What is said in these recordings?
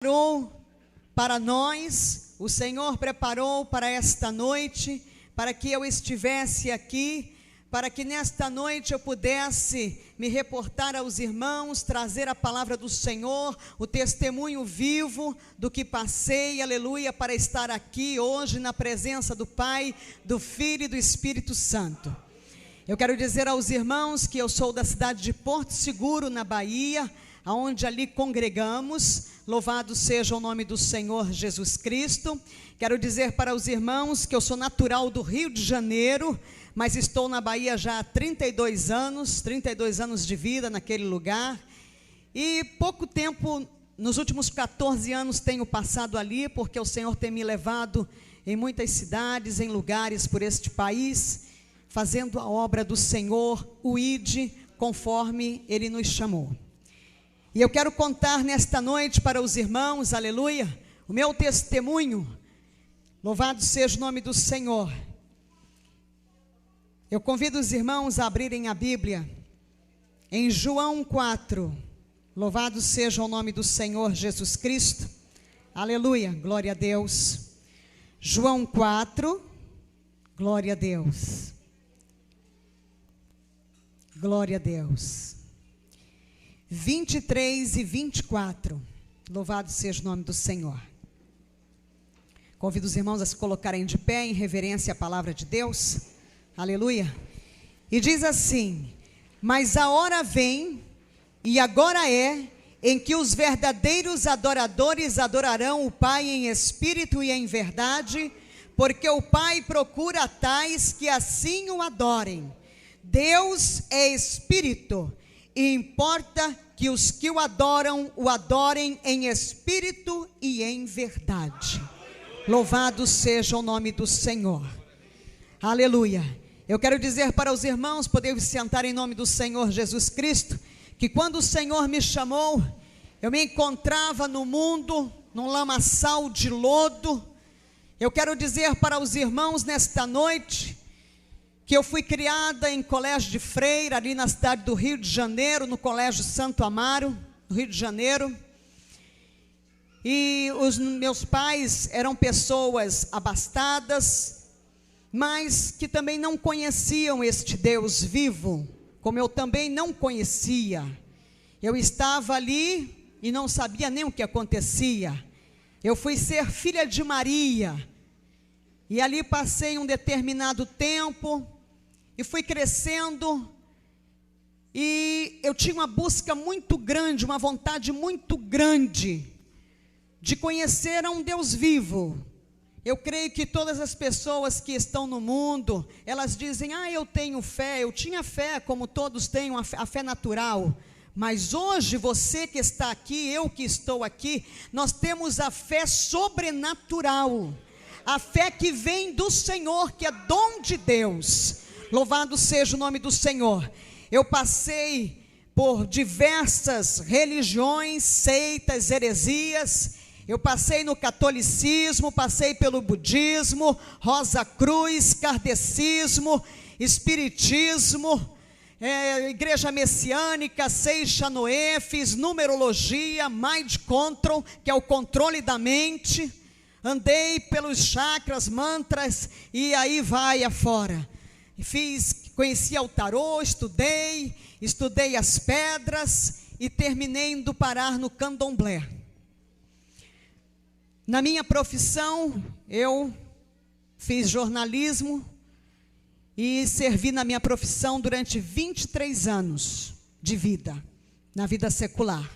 Preparou para nós, o Senhor preparou para esta noite, para que eu estivesse aqui, para que nesta noite eu pudesse me reportar aos irmãos, trazer a palavra do Senhor, o testemunho vivo do que passei, aleluia, para estar aqui hoje na presença do Pai, do Filho e do Espírito Santo. Eu quero dizer aos irmãos que eu sou da cidade de Porto Seguro, na Bahia, aonde ali congregamos. Louvado seja o nome do Senhor Jesus Cristo. Quero dizer para os irmãos que eu sou natural do Rio de Janeiro, mas estou na Bahia já há 32 anos de vida naquele lugar. E pouco tempo, nos últimos 14 anos tenho passado ali, porque o Senhor tem me levado em muitas cidades, em lugares por este país, fazendo a obra do Senhor, o ID, conforme Ele nos chamou. E eu quero contar nesta noite para os irmãos, aleluia, o meu testemunho. Louvado seja o nome do Senhor. Eu convido os irmãos a abrirem a Bíblia em João 4. Louvado seja o nome do Senhor Jesus Cristo. Aleluia, glória a Deus. João 4, glória a Deus. Glória a Deus. 23 e 24, louvado seja o nome do Senhor. Convido os irmãos a se colocarem de pé em reverência à palavra de Deus, aleluia. E diz assim: mas a hora vem, e agora é, em que os verdadeiros adoradores adorarão o Pai em espírito e em verdade, porque o Pai procura tais que assim o adorem. Deus é espírito, e importa que os que o adorem em espírito e em verdade. Louvado seja o nome do Senhor. Aleluia. Eu quero dizer para os irmãos, poder sentar em nome do Senhor Jesus Cristo, que quando o Senhor me chamou, eu me encontrava no mundo, num lamaçal de lodo. Eu quero dizer para os irmãos nesta noite, que eu fui criada em colégio de freira, ali na cidade do Rio de Janeiro, no colégio Santo Amaro, no Rio de Janeiro. E os meus pais eram pessoas abastadas, mas que também não conheciam este Deus vivo, como eu também não conhecia. Eu estava ali e não sabia nem o que acontecia. Eu fui ser filha de Maria, e ali passei um determinado tempo, e fui crescendo, e eu tinha uma busca muito grande, uma vontade muito grande, de conhecer a um Deus vivo. Eu creio que todas as pessoas que estão no mundo, elas dizem, eu tenho fé, eu tinha fé, como todos têm a fé natural, mas hoje você que está aqui, eu que estou aqui, nós temos a fé sobrenatural, a fé que vem do Senhor, que é dom de Deus. Louvado seja o nome do Senhor. Eu passei por diversas religiões, seitas, heresias. Eu passei no catolicismo, passei pelo budismo, Rosa Cruz, kardecismo, espiritismo, igreja messiânica, Seixa Noé, fiz numerologia, mind control, que é o controle da mente. Andei pelos chakras, mantras, e aí vai afora. Conheci o tarô, estudei as pedras e terminei indo parar no candomblé. Na minha profissão, eu fiz jornalismo e servi na minha profissão durante 23 anos de vida, na vida secular.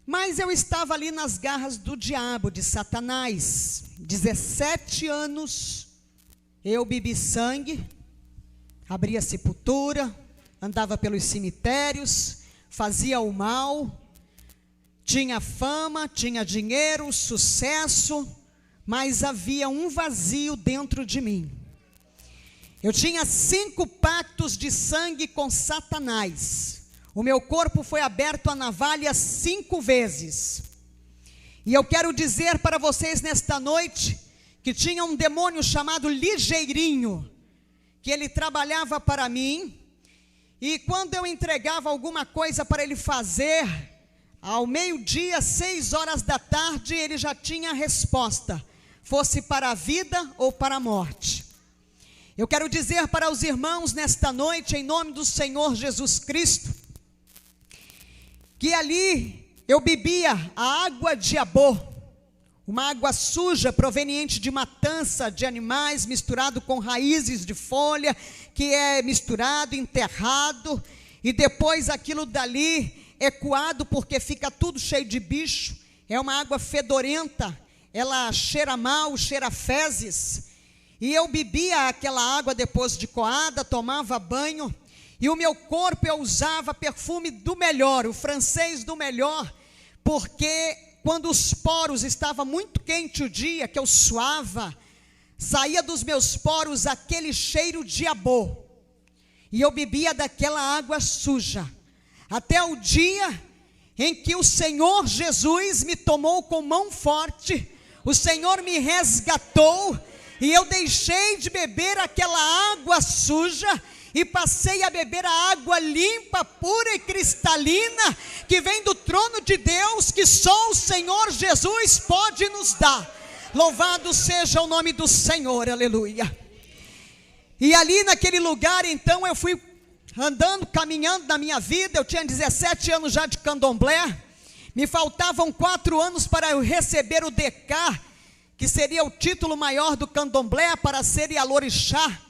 Mas eu estava ali nas garras do diabo, de Satanás, 17 anos. Eu bebi sangue, abria sepultura, andava pelos cemitérios, fazia o mal, tinha fama, tinha dinheiro, sucesso, mas havia um vazio dentro de mim. Eu tinha 5 pactos de sangue com Satanás. O meu corpo foi aberto à navalha 5 vezes. E eu quero dizer para vocês nesta noite, que tinha um demônio chamado Ligeirinho, que ele trabalhava para mim, e quando eu entregava alguma coisa para ele fazer, ao meio-dia, 6 horas da tarde, ele já tinha a resposta, fosse para a vida ou para a morte. Eu quero dizer para os irmãos nesta noite, em nome do Senhor Jesus Cristo, que ali eu bebia a água de Abô, uma água suja proveniente de matança de animais, misturado com raízes de folha, que é misturado, enterrado, e depois aquilo dali é coado, porque fica tudo cheio de bicho, é uma água fedorenta, ela cheira mal, cheira fezes, e eu bebia aquela água depois de coada, tomava banho, e o meu corpo eu usava perfume do melhor, o francês do melhor, porque quando os poros estavam muito quente o dia, que eu suava, saía dos meus poros aquele cheiro de Abô, e eu bebia daquela água suja, até o dia em que o Senhor Jesus me tomou com mão forte, o Senhor me resgatou, e eu deixei de beber aquela água suja, e passei a beber a água limpa, pura e cristalina, que vem do trono de Deus, que só o Senhor Jesus pode nos dar. Louvado seja o nome do Senhor, aleluia. E ali naquele lugar, então, eu fui andando, caminhando na minha vida. Eu tinha 17 anos já de candomblé, me faltavam 4 anos para eu receber o DK, que seria o título maior do candomblé, para ser Ialorixá.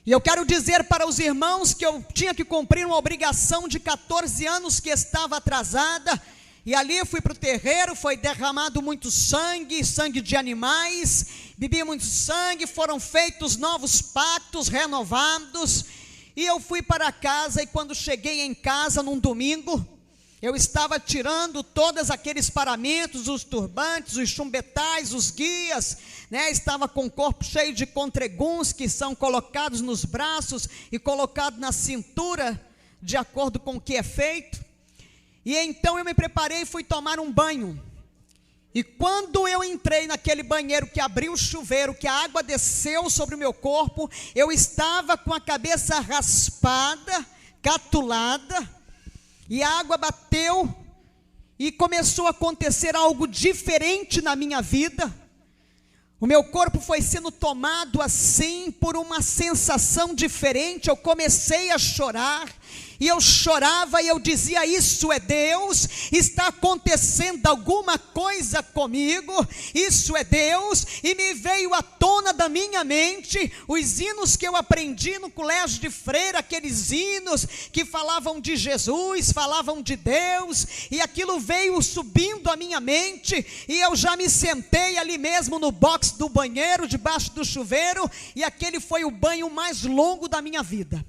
E eu quero dizer para os irmãos que eu tinha que cumprir uma obrigação de 14 anos que estava atrasada, e ali eu fui para o terreiro, foi derramado muito sangue, sangue de animais, bebi muito sangue, foram feitos novos pactos, renovados, e eu fui para casa, e quando cheguei em casa num domingo, eu estava tirando todos aqueles paramentos, os turbantes, os chumbetais, os guias, né? Estava com o corpo cheio de contreguns que são colocados nos braços e colocados na cintura, de acordo com o que é feito. E então eu me preparei e fui tomar um banho. E quando eu entrei naquele banheiro, que abriu o chuveiro, que a água desceu sobre o meu corpo, eu estava com a cabeça raspada, catulada, e a água bateu, e começou a acontecer algo diferente na minha vida. O meu corpo foi sendo tomado assim, por uma sensação diferente. Eu comecei a chorar, e eu chorava, e eu dizia: isso é Deus, está acontecendo alguma coisa comigo, isso é Deus. E me veio à tona da minha mente os hinos que eu aprendi no colégio de freira, aqueles hinos que falavam de Jesus, falavam de Deus, e aquilo veio subindo à minha mente, e eu já me sentei ali mesmo no box do banheiro, debaixo do chuveiro, e aquele foi o banho mais longo da minha vida.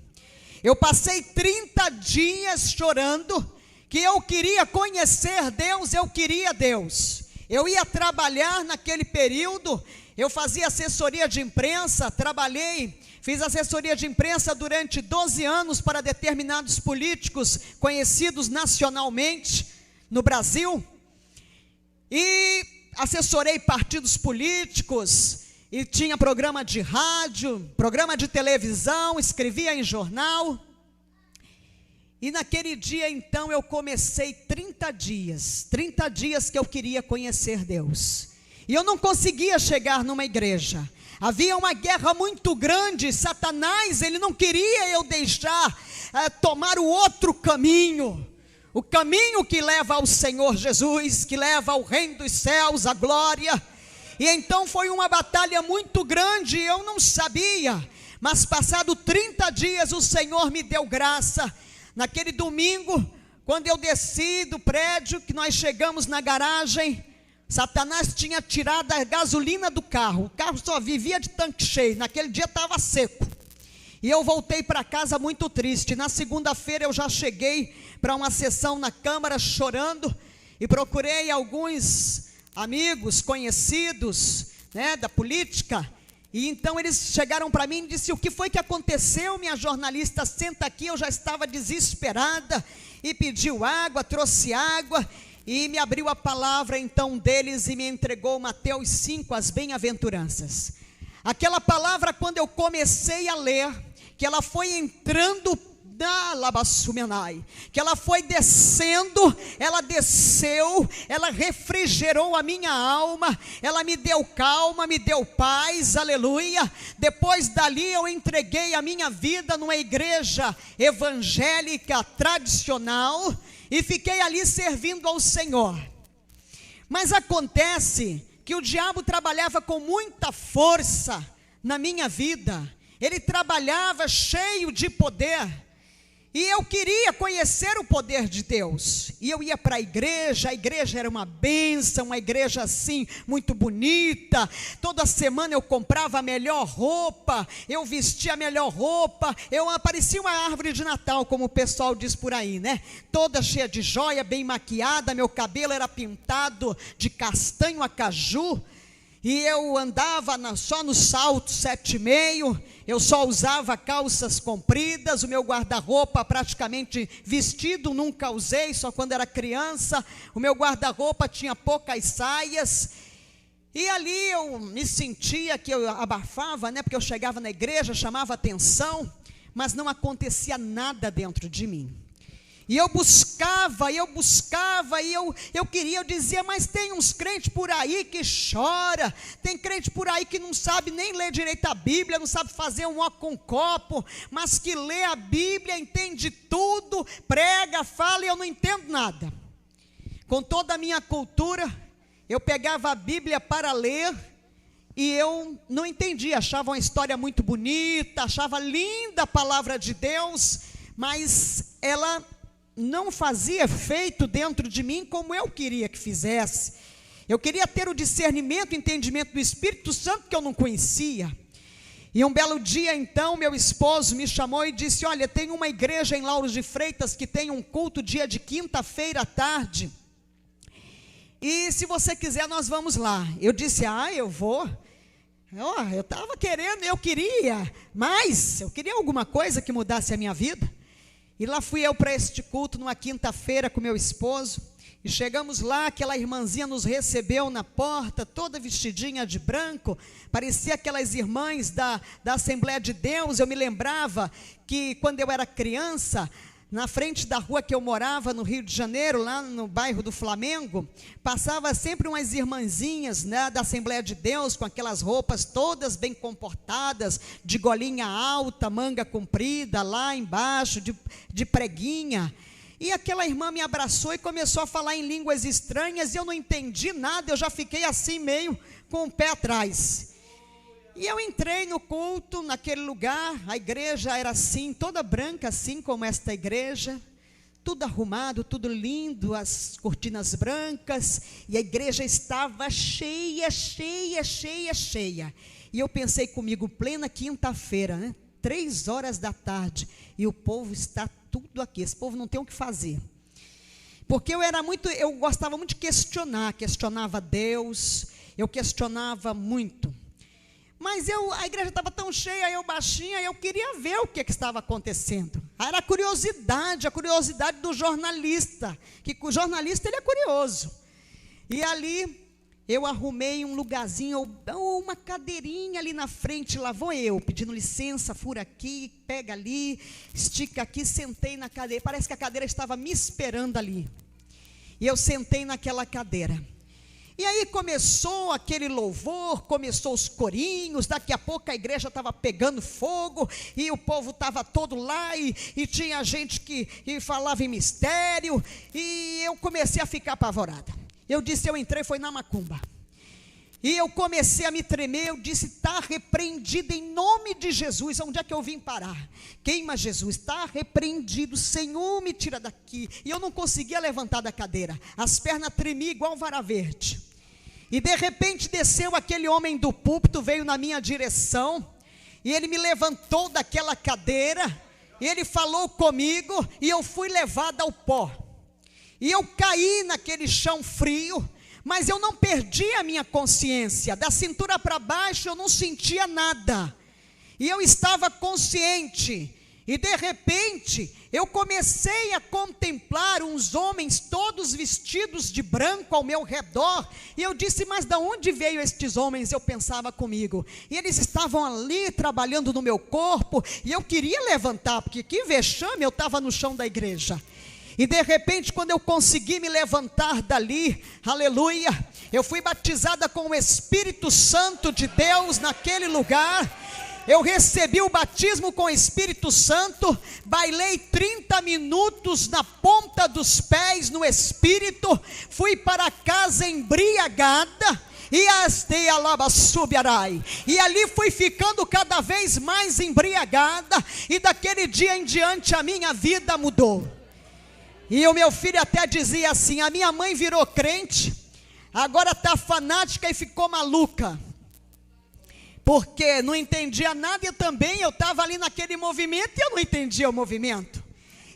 Eu passei 30 dias chorando, que eu queria conhecer Deus, eu queria Deus. Eu ia trabalhar naquele período, eu fazia assessoria de imprensa, fiz assessoria de imprensa durante 12 anos para determinados políticos conhecidos nacionalmente no Brasil, e assessorei partidos políticos, e tinha programa de rádio, programa de televisão, escrevia em jornal. E naquele dia então eu comecei 30 dias que eu queria conhecer Deus, e eu não conseguia chegar numa igreja. Havia uma guerra muito grande. Satanás, ele não queria eu deixar tomar o outro caminho, o caminho que leva ao Senhor Jesus, que leva ao reino dos céus, a glória. E então foi uma batalha muito grande, eu não sabia, mas passado 30 dias o Senhor me deu graça. Naquele domingo, quando eu desci do prédio, que nós chegamos na garagem, Satanás tinha tirado a gasolina do carro, o carro só vivia de tanque cheio, naquele dia estava seco, e eu voltei para casa muito triste. Na segunda-feira eu já cheguei para uma sessão na Câmara chorando, e procurei alguns amigos, conhecidos, né, da política, e então eles chegaram para mim e disseram: o que foi que aconteceu, minha jornalista? Senta aqui. Eu já estava desesperada, e pediu água, trouxe água, e me abriu a palavra então deles, e me entregou Mateus 5, as bem-aventuranças. Aquela palavra, quando eu comecei a ler, que ela foi entrando que ela foi descendo, ela desceu, ela refrigerou a minha alma, ela me deu calma, me deu paz, aleluia. Depois dali eu entreguei a minha vida numa igreja evangélica tradicional e fiquei ali servindo ao Senhor. Mas acontece que o diabo trabalhava com muita força na minha vida, ele trabalhava cheio de poder, e eu queria conhecer o poder de Deus, e eu ia para a igreja era uma bênção, uma igreja assim, muito bonita, toda semana eu comprava a melhor roupa, eu vestia a melhor roupa, eu parecia uma árvore de Natal, como o pessoal diz por aí, né? Toda cheia de joia, bem maquiada, meu cabelo era pintado de castanho a caju, e eu andava só no salto 7,5, eu só usava calças compridas, o meu guarda-roupa praticamente vestido, nunca usei, só quando era criança, o meu guarda-roupa tinha poucas saias, e ali eu me sentia que eu abafava, né, porque eu chegava na igreja, chamava atenção, mas não acontecia nada dentro de mim. E eu buscava, e eu queria, eu dizia, mas tem uns crentes por aí que chora, tem crente por aí que não sabe nem ler direito a Bíblia, não sabe fazer um ó com copo, mas que lê a Bíblia, entende tudo, prega, fala, e eu não entendo nada. Com toda a minha cultura, eu pegava a Bíblia para ler, e eu não entendia, achava uma história muito bonita, achava linda a palavra de Deus, mas ela não fazia efeito dentro de mim como eu queria que fizesse. Eu queria ter o discernimento, o entendimento do Espírito Santo que eu não conhecia. E um belo dia então, meu esposo me chamou e disse, olha, tem uma igreja em Lauro de Freitas que tem um culto dia de quinta-feira à tarde, e se você quiser nós vamos lá. Eu disse, eu vou. Eu estava querendo, eu queria alguma coisa que mudasse a minha vida. E lá fui eu para este culto, numa quinta-feira com meu esposo, e chegamos lá, aquela irmãzinha nos recebeu na porta, toda vestidinha de branco, parecia aquelas irmãs da Assembleia de Deus. Eu me lembrava que quando eu era criança, na frente da rua que eu morava, no Rio de Janeiro, lá no bairro do Flamengo, passava sempre umas irmãzinhas, né, da Assembleia de Deus, com aquelas roupas todas bem comportadas, de golinha alta, manga comprida, lá embaixo, de preguinha. E aquela irmã me abraçou e começou a falar em línguas estranhas, e eu não entendi nada, eu já fiquei assim meio com o pé atrás. E eu entrei no culto, naquele lugar, a igreja era assim, toda branca, assim como esta igreja, tudo arrumado, tudo lindo, as cortinas brancas, e a igreja estava cheia. E eu pensei comigo, plena quinta-feira, né, 3h da tarde, e o povo está tudo aqui, esse povo não tem o que fazer. Porque eu gostava muito de questionava Deus, eu questionava muito. Mas a igreja estava tão cheia, eu baixinha, eu queria ver o que estava acontecendo. Era a curiosidade do jornalista, que o jornalista ele é curioso. E ali eu arrumei um lugarzinho, uma cadeirinha ali na frente, lá vou eu, pedindo licença, fura aqui, pega ali, estica aqui, sentei na cadeira, parece que a cadeira estava me esperando ali. E eu sentei naquela cadeira. E aí começou aquele louvor, começou os corinhos, daqui a pouco a igreja estava pegando fogo, e o povo estava todo lá, e tinha gente que falava em mistério, e eu comecei a ficar apavorada. Eu disse, eu entrei, foi na macumba. E eu comecei a me tremer, eu disse, está repreendido em nome de Jesus. Onde é que eu vim parar? Queima Jesus, está repreendido, Senhor, me tira daqui. E eu não conseguia levantar da cadeira, as pernas tremiam igual vara verde. E de repente desceu aquele homem do púlpito, veio na minha direção, e ele me levantou daquela cadeira, e ele falou comigo, e eu fui levada ao pó. E eu caí naquele chão frio, mas eu não perdi a minha consciência, da cintura para baixo eu não sentia nada, e eu estava consciente E de repente, eu comecei a contemplar uns homens todos vestidos de branco ao meu redor. E eu disse, mas de onde veio estes homens? Eu pensava comigo. E eles estavam ali trabalhando no meu corpo. E eu queria levantar, porque que vexame, eu estava no chão da igreja. E de repente, quando eu consegui me levantar dali, aleluia, eu fui batizada com o Espírito Santo de Deus naquele lugar. Eu recebi o batismo com o Espírito Santo, bailei 30 minutos na ponta dos pés no Espírito, fui para casa embriagada, e ali fui ficando cada vez mais embriagada, e daquele dia em diante a minha vida mudou. E o meu filho até dizia assim, a minha mãe virou crente, agora está fanática e ficou maluca. Porque não entendia nada e também eu estava ali naquele movimento e eu não entendia o movimento.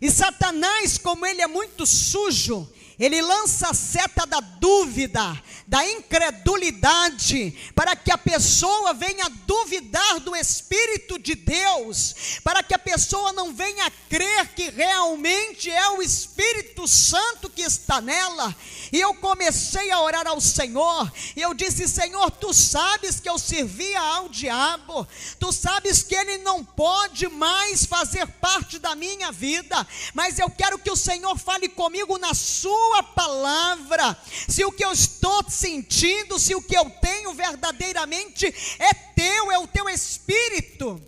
E Satanás, como ele é muito sujo, ele lança a seta da dúvida, da incredulidade, para que a pessoa venha duvidar do Espírito de Deus, para que a pessoa não venha crer que realmente é o Espírito Santo que está nela. E eu comecei a orar ao Senhor, e eu disse, Senhor, Tu sabes que eu servia ao diabo, Tu sabes que ele não pode mais fazer parte da minha vida, mas eu quero que o Senhor fale comigo na Sua palavra, se o que eu estou sentindo, se o que eu tenho verdadeiramente é Teu, é o Teu Espírito.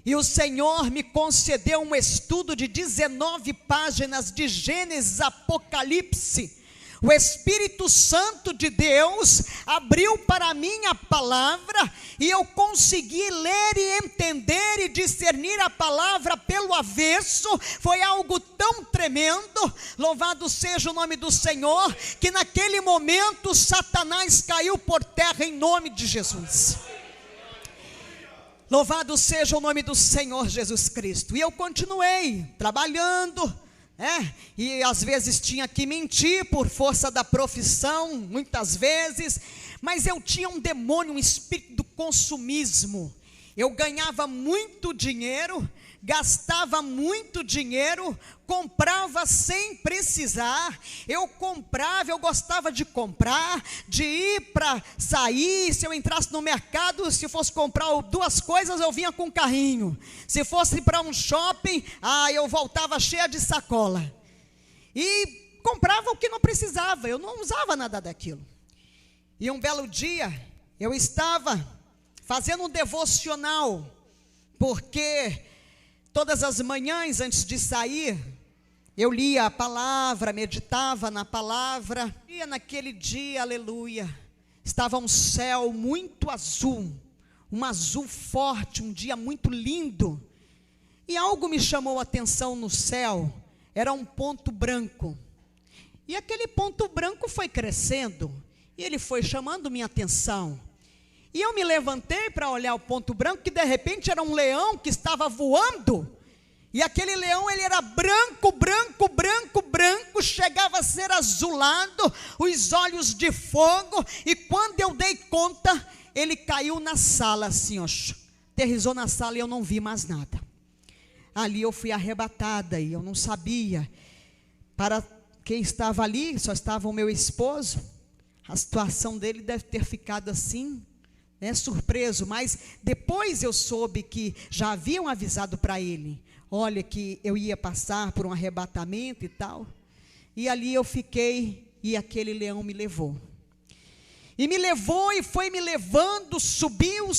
E o Senhor me concedeu um estudo de 19 páginas de Gênesis, Apocalipse. O Espírito Santo de Deus abriu para mim a palavra, e eu consegui ler e entender e discernir a palavra pelo avesso. Foi algo tão tremendo, louvado seja o nome do Senhor, que naquele momento Satanás caiu por terra em nome de Jesus. Louvado seja o nome do Senhor Jesus Cristo. E eu continuei trabalhando, e às vezes tinha que mentir por força da profissão, muitas vezes, mas eu tinha um demônio, um espírito do consumismo. Eu ganhava muito dinheiro, gastava muito dinheiro, comprava sem precisar. Eu comprava, eu gostava de comprar, de ir para sair. Se eu entrasse no mercado, se fosse comprar 2 coisas, eu vinha com um carrinho. Se fosse para um shopping, eu voltava cheia de sacola. E comprava o que não precisava, eu não usava nada daquilo. E um belo dia, eu estava fazendo um devocional, porque todas as manhãs antes de sair, eu lia a palavra, meditava na palavra. E naquele dia, aleluia, estava um céu muito azul, um azul forte, um dia muito lindo. E algo me chamou a atenção no céu, era um ponto branco. E aquele ponto branco foi crescendo, e ele foi chamando minha atenção. E eu me levantei para olhar o ponto branco, que de repente era um leão que estava voando. E aquele leão, ele era branco, branco, branco, branco, chegava a ser azulado, os olhos de fogo. E quando eu dei conta, ele caiu na sala assim, aterrissou na sala e eu não vi mais nada. Ali eu fui arrebatada e eu não sabia. Para quem estava ali, só estava o meu esposo. A situação dele deve ter ficado assim, surpreso, mas depois eu soube que já haviam avisado para ele, olha que eu ia passar por um arrebatamento e tal, e ali eu fiquei, e aquele leão me levou, e foi me levando, subiu,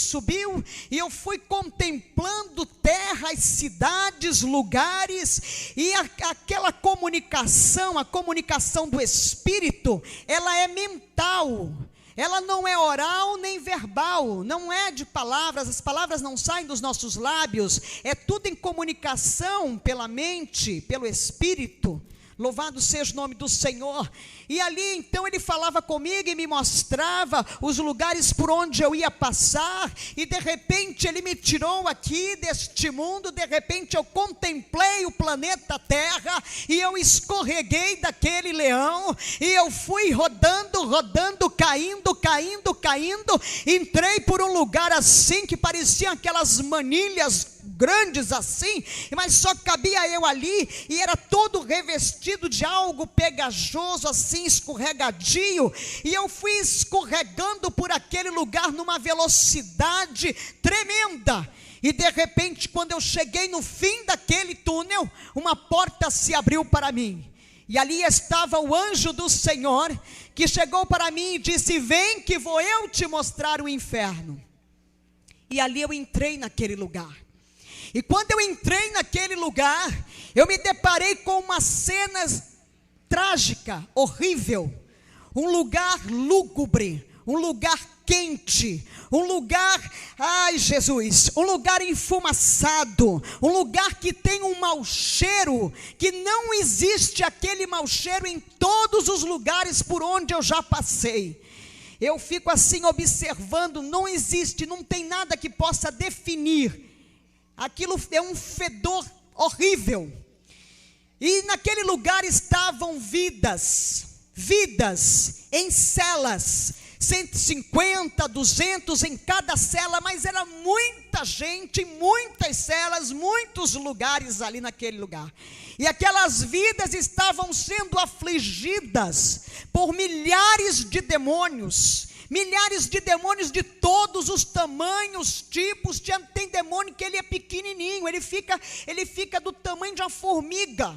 e eu fui contemplando terras, cidades, lugares, e aquela comunicação, a comunicação do Espírito, ela é mental, ela não é oral nem verbal, não é de palavras, as palavras não saem dos nossos lábios, é tudo em comunicação pela mente, pelo Espírito. Louvado seja o nome do Senhor. E ali então ele falava comigo e me mostrava os lugares por onde eu ia passar, e de repente ele me tirou aqui deste mundo. De repente eu contemplei o planeta Terra, e eu escorreguei daquele leão, e eu fui rodando, caindo, entrei por um lugar assim que pareciam aquelas manilhas grandes assim, mas só cabia eu ali, e era todo revestido de algo pegajoso assim, escorregadio, e eu fui escorregando por aquele lugar numa velocidade tremenda. E de repente, quando eu cheguei no fim daquele túnel, uma porta se abriu para mim, e ali estava o anjo do Senhor, que chegou para mim e disse: vem que vou eu te mostrar o inferno. E ali eu entrei naquele lugar, e quando eu entrei naquele lugar, eu me deparei com uma cena trágica, horrível, um lugar lúgubre, um lugar quente, um lugar, ai Jesus, um lugar enfumaçado, um lugar que tem um mau cheiro, que não existe aquele mau cheiro em todos os lugares por onde eu já passei. Eu fico assim observando, não existe, não tem nada que possa definir, aquilo é um fedor horrível. E naquele lugar estavam vidas em celas, 150, 200 em cada cela, mas era muita gente, muitas celas, muitos lugares ali naquele lugar. E aquelas vidas estavam sendo afligidas por milhares de demônios de todos os tamanhos, tipos. Tem demônio que ele é pequenininho, ele fica do tamanho de uma formiga.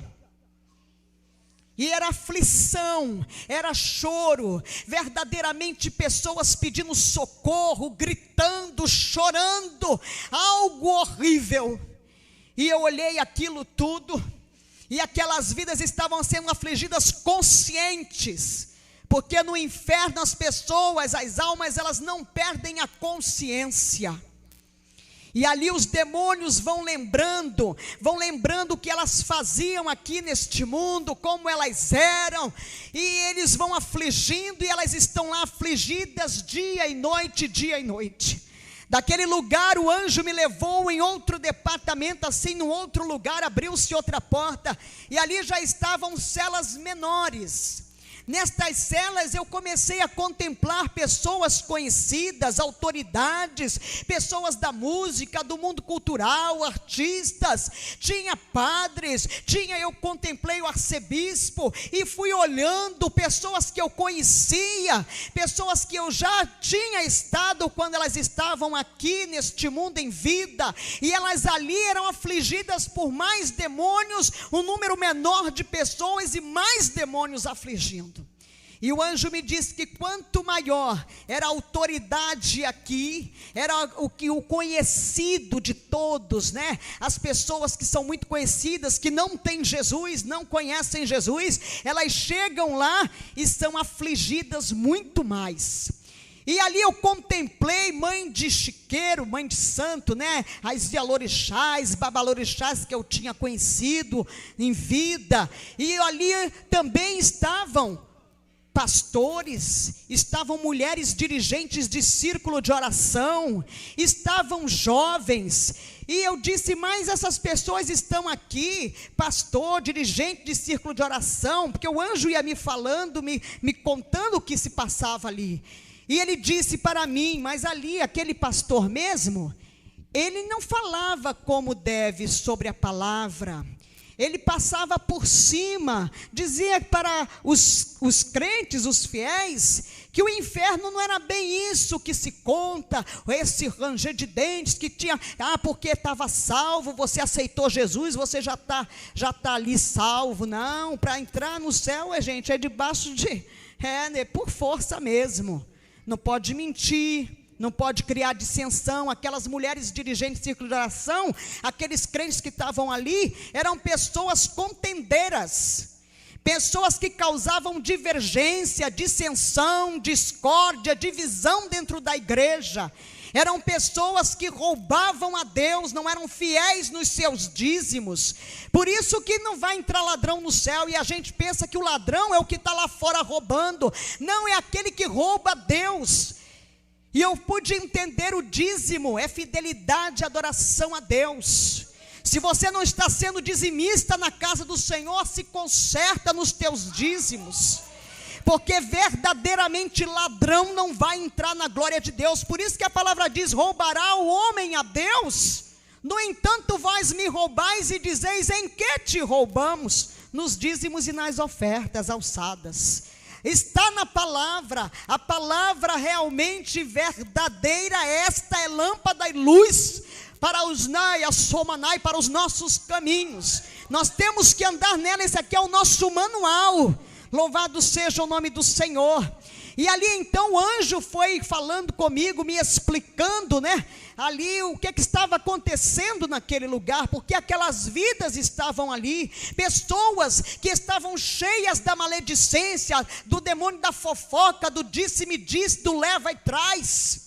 E era aflição, era choro, verdadeiramente pessoas pedindo socorro, gritando, chorando, algo horrível. E eu olhei aquilo tudo, e aquelas vidas estavam sendo afligidas conscientes, porque no inferno as pessoas, as almas, elas não perdem a consciência. E ali os demônios vão lembrando o que elas faziam aqui neste mundo, como elas eram, e eles vão afligindo, e elas estão lá afligidas dia e noite, dia e noite. Daquele lugar o anjo me levou em outro departamento, assim, num outro lugar, abriu-se outra porta, e ali já estavam celas menores. Nestas celas eu comecei a contemplar pessoas conhecidas, autoridades, pessoas da música, do mundo cultural, artistas, tinha padres, eu contemplei o arcebispo, e fui olhando pessoas que eu conhecia, pessoas que eu já tinha estado quando elas estavam aqui neste mundo em vida, e elas ali eram afligidas por mais demônios, um número menor de pessoas e mais demônios afligindo. E o anjo me disse que quanto maior era a autoridade aqui, era o conhecido de todos, né? As pessoas que são muito conhecidas, que não têm Jesus, não conhecem Jesus, elas chegam lá e são afligidas muito mais. E ali eu contemplei mãe de chiqueiro, mãe de santo, né? As Yalorixás, babalorixás que eu tinha conhecido em vida. E ali também estavam pastores, estavam mulheres dirigentes de círculo de oração, estavam jovens. E eu disse: mas essas pessoas estão aqui, pastor, dirigente de círculo de oração, porque o anjo ia me falando, me contando o que se passava ali. E ele disse para mim: mas ali, aquele pastor mesmo, ele não falava como deve sobre a palavra, ele passava por cima, dizia para os crentes, os fiéis, que o inferno não era bem isso que se conta, esse ranger de dentes que tinha, porque estava salvo, você aceitou Jesus, você já tá ali salvo. Não, para entrar no céu, gente, é debaixo por força mesmo, não pode mentir, não pode criar dissensão. Aquelas mulheres dirigentes de círculo de oração, aqueles crentes que estavam ali, eram pessoas contendeiras, pessoas que causavam divergência, dissensão, discórdia, divisão dentro da igreja. Eram pessoas que roubavam a Deus, não eram fiéis nos seus dízimos. Por isso que não vai entrar ladrão no céu, e a gente pensa que o ladrão é o que está lá fora roubando. Não, é aquele que rouba a Deus. E eu pude entender: o dízimo é fidelidade, adoração a Deus. Se você não está sendo dizimista na casa do Senhor, se conserta nos teus dízimos, porque verdadeiramente ladrão não vai entrar na glória de Deus. Por isso que a palavra diz: roubará o homem a Deus? No entanto, vós me roubais e dizeis: em que te roubamos? Nos dízimos e nas ofertas alçadas. Está na palavra, a palavra realmente verdadeira, esta é lâmpada e luz para os para os nossos caminhos. Nós temos que andar nela, esse aqui é o nosso manual. Louvado seja o nome do Senhor. E ali então o anjo foi falando comigo, me explicando, ali o que estava acontecendo naquele lugar, porque aquelas vidas estavam ali, pessoas que estavam cheias da maledicência, do demônio da fofoca, do disse-me disse, do leva e traz.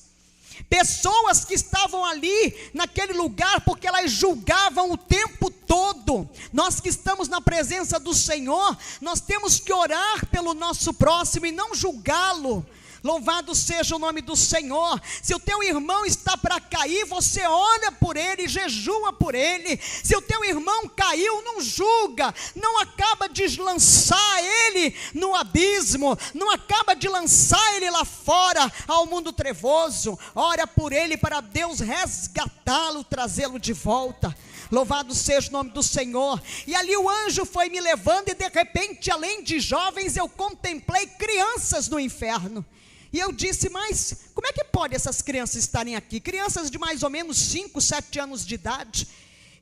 Pessoas que estavam ali naquele lugar porque elas julgavam o tempo todo. Nós que estamos na presença do Senhor, nós temos que orar pelo nosso próximo e não julgá-lo. Louvado seja o nome do Senhor. Se o teu irmão está para cair, você ora por ele, jejua por ele. Se o teu irmão caiu, não julga, não acaba de lançar ele no abismo, não acaba de lançar ele lá fora ao mundo trevoso. Ora por ele para Deus resgatá-lo, trazê-lo de volta. Louvado seja o nome do Senhor. E ali o anjo foi me levando, e de repente, além de jovens, eu contemplei crianças no inferno. E eu disse: mas como é que pode essas crianças estarem aqui? Crianças de mais ou menos 5, 7 anos de idade.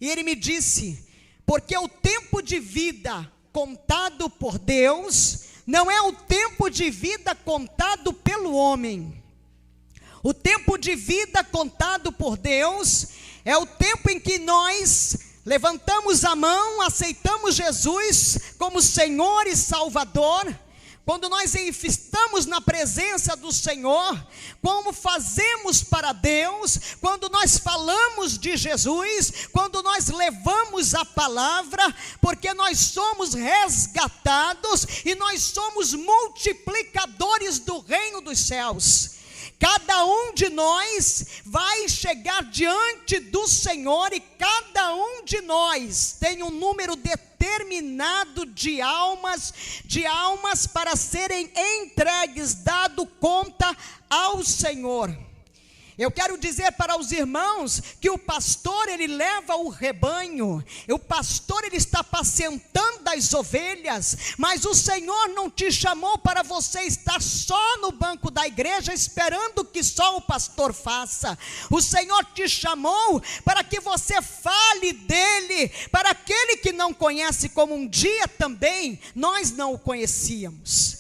E ele me disse: porque o tempo de vida contado por Deus não é o tempo de vida contado pelo homem. O tempo de vida contado por Deus é o tempo em que nós levantamos a mão, aceitamos Jesus como Senhor e Salvador. Quando nós estamos na presença do Senhor, como fazemos para Deus, quando nós falamos de Jesus, quando nós levamos a palavra, porque nós somos resgatados e nós somos multiplicadores do reino dos céus. Cada um de nós vai chegar diante do Senhor e cada um de nós tem um número determinado de almas para serem entregues, dado conta ao Senhor. Eu quero dizer para os irmãos que o pastor, ele leva o rebanho, o pastor, ele está apacentando as ovelhas, mas o Senhor não te chamou para você estar só no banco da igreja, esperando que só o pastor faça. O Senhor te chamou para que você fale dele, para aquele que não conhece, como um dia também nós não o conhecíamos.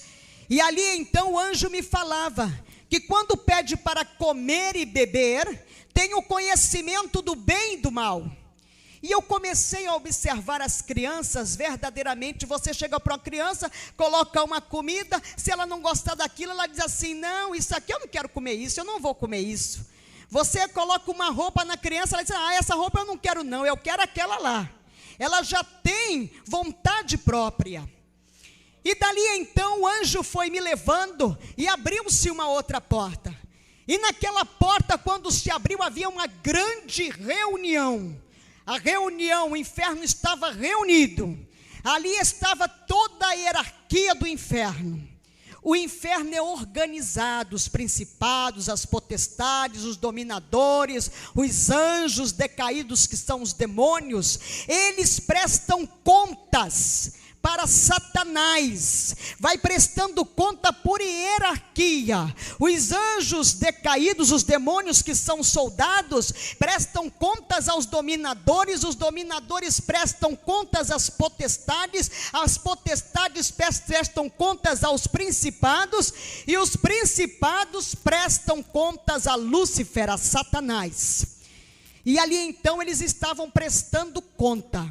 E ali então o anjo me falava que quando pede para comer e beber, tem o conhecimento do bem e do mal. E eu comecei a observar as crianças, verdadeiramente. Você chega para uma criança, coloca uma comida, se ela não gostar daquilo, ela diz assim: não, isso aqui eu não quero comer isso, eu não vou comer isso. Você coloca uma roupa na criança, ela diz: ah, essa roupa eu não quero não, eu quero aquela lá. Ela já tem vontade própria. E dali então o anjo foi me levando e abriu-se uma outra porta. E naquela porta, quando se abriu, havia uma grande reunião. A reunião, o inferno estava reunido. Ali estava toda a hierarquia do inferno. O inferno é organizado, os principados, as potestades, os dominadores, os anjos decaídos que são os demônios. Eles prestam contas para Satanás, vai prestando conta por hierarquia. Os anjos decaídos, os demônios que são soldados, prestam contas aos dominadores, os dominadores prestam contas às potestades, as potestades prestam contas aos principados, e os principados prestam contas a Lúcifer, a Satanás. E ali então eles estavam prestando conta.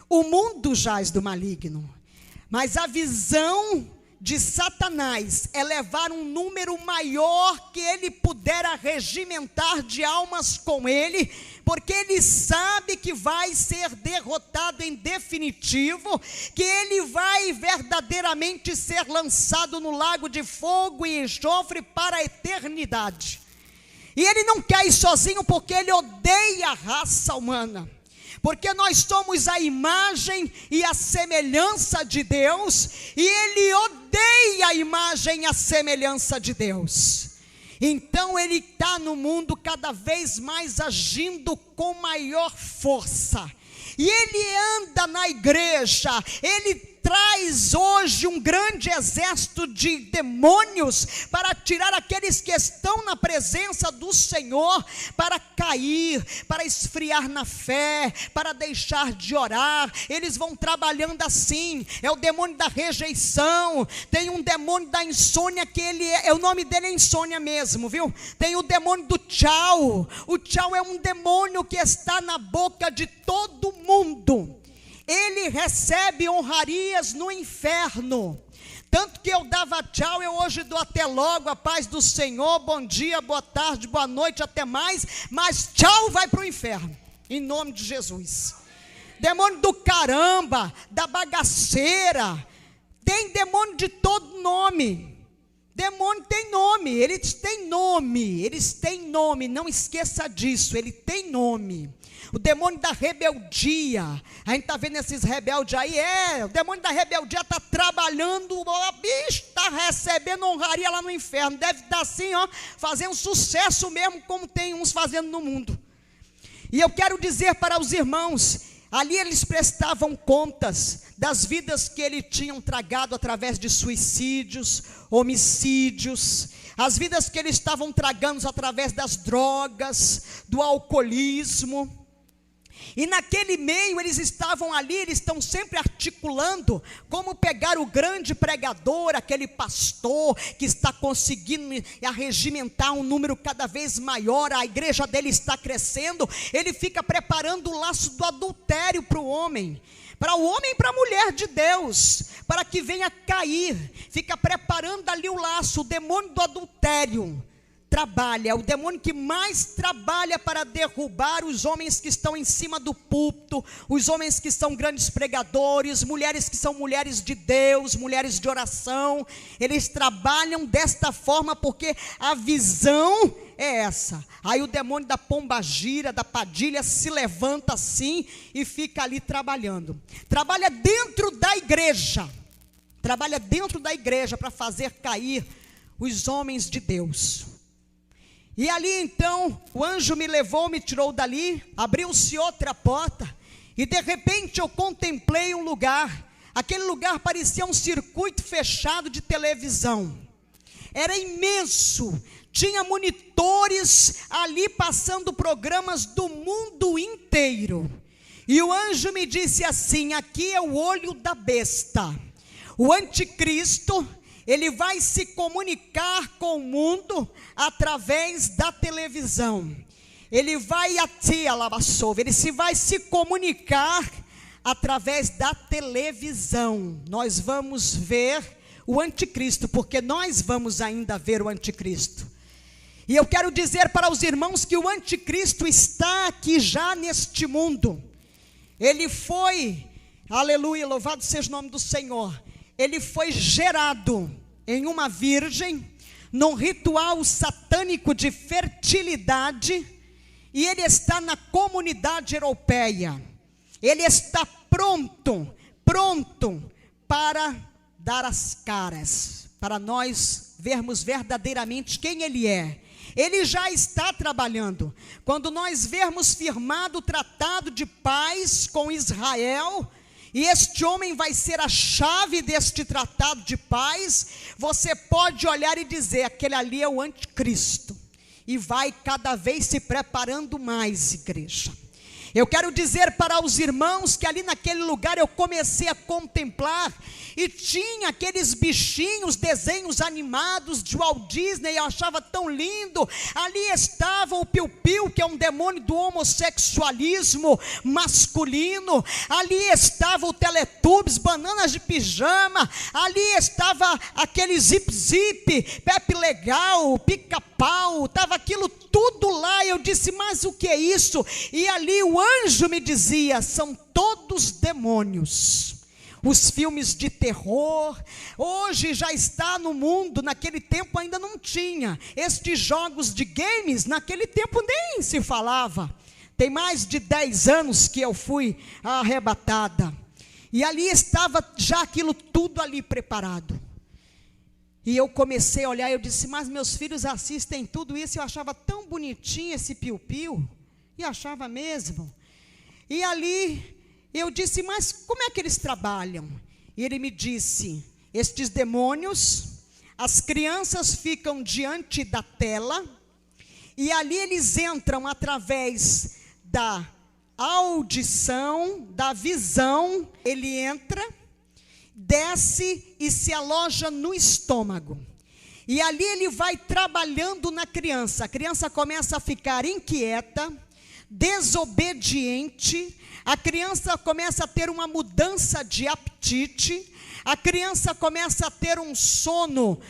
O mundo jaz do maligno, mas a visão de Satanás é levar um número maior que ele pudera regimentar de almas com ele, porque ele sabe que vai ser derrotado em definitivo, que ele vai verdadeiramente ser lançado no lago de fogo e enxofre para a eternidade. E ele não quer ir sozinho, porque ele odeia a raça humana. Porque nós somos a imagem e a semelhança de Deus, e ele odeia a imagem e a semelhança de Deus. Então ele está no mundo cada vez mais agindo com maior força. E ele anda na igreja, ele traz hoje um grande exército de demônios para tirar aqueles que estão na presença do Senhor, para cair, para esfriar na fé, para deixar de orar. Eles vão trabalhando assim. É o demônio da rejeição, tem um demônio da insônia, que o nome dele é insônia mesmo, viu? Tem o demônio do tchau. O tchau é um demônio que está na boca de todo mundo. Ele recebe honrarias no inferno. Tanto que eu dava tchau, eu hoje dou até logo, a paz do Senhor, bom dia, boa tarde, boa noite, até mais. Mas tchau vai para o inferno, em nome de Jesus. Demônio do caramba, da bagaceira. Tem demônio de todo nome. Demônio tem nome, eles têm nome, não esqueça disso, ele tem nome. O demônio da rebeldia, a gente está vendo esses rebeldes aí, o demônio da rebeldia está trabalhando, está recebendo honraria lá no inferno, deve estar assim, fazendo sucesso mesmo, como tem uns fazendo no mundo. E eu quero dizer para os irmãos, ali eles prestavam contas das vidas que eles tinham tragado através de suicídios, homicídios, as vidas que eles estavam tragando através das drogas, do alcoolismo. E naquele meio eles estavam ali, eles estão sempre articulando como pegar o grande pregador, aquele pastor que está conseguindo arregimentar um número cada vez maior, a igreja dele está crescendo, ele fica preparando o laço do adultério para o homem e para a mulher de Deus, para que venha cair, fica preparando ali o laço. O demônio do adultério trabalha, é o demônio que mais trabalha para derrubar os homens que estão em cima do púlpito, os homens que são grandes pregadores, mulheres que são mulheres de Deus, mulheres de oração. Eles trabalham desta forma porque a visão é essa. Aí o demônio da pombagira, da padilha se levanta assim e fica ali trabalhando. Trabalha dentro da igreja para fazer cair os homens de Deus. E ali então, o anjo me levou, me tirou dali, abriu-se outra porta, e de repente eu contemplei um lugar. Aquele lugar parecia um circuito fechado de televisão, era imenso, tinha monitores ali passando programas do mundo inteiro. E o anjo me disse assim: aqui é o olho da besta, o anticristo. Ele vai se comunicar com o mundo através da televisão. Ele vai vai se comunicar através da televisão. Nós vamos ver o anticristo, porque nós vamos ainda ver o anticristo. E eu quero dizer para os irmãos que o anticristo está aqui já neste mundo. Ele foi, aleluia, louvado seja o nome do Senhor. Ele foi gerado em uma virgem, num ritual satânico de fertilidade, e ele está na comunidade europeia. Ele está pronto para dar as caras, para nós vermos verdadeiramente quem ele é. Ele já está trabalhando. Quando nós vermos firmado o tratado de paz com Israel, e este homem vai ser a chave deste tratado de paz, você pode olhar e dizer: aquele ali é o anticristo. E vai cada vez se preparando mais, igreja. Eu quero dizer para os irmãos que ali naquele lugar eu comecei a contemplar, e tinha aqueles bichinhos, desenhos animados de Walt Disney, eu achava tão lindo. Ali estava o Piu-Piu, que é um demônio do homossexualismo masculino. Ali estava o Teletubbies, bananas de pijama. Ali estava aquele Zip-Zip, Pepe Legal, Pica-Pau, estava aquilo tudo lá. Eu disse: mas o que é isso? E ali o anjo me dizia: são todos demônios. Os filmes de terror, hoje já está no mundo, naquele tempo ainda não tinha. Estes jogos de games, naquele tempo nem se falava. Tem mais de 10 anos que eu fui arrebatada. E ali estava já aquilo tudo ali preparado. E eu comecei a olhar, eu disse, mas meus filhos assistem tudo isso, eu achava tão bonitinho esse piu-piu, e achava mesmo. E ali, eu disse, mas como é que eles trabalham? E ele me disse, estes demônios, as crianças ficam diante da tela, e ali eles entram através da audição, da visão, ele entra, desce e se aloja no estômago. E ali ele vai trabalhando na criança. A criança começa a ficar inquieta, desobediente. A criança começa a ter uma mudança de apetite. A criança começa a ter um sono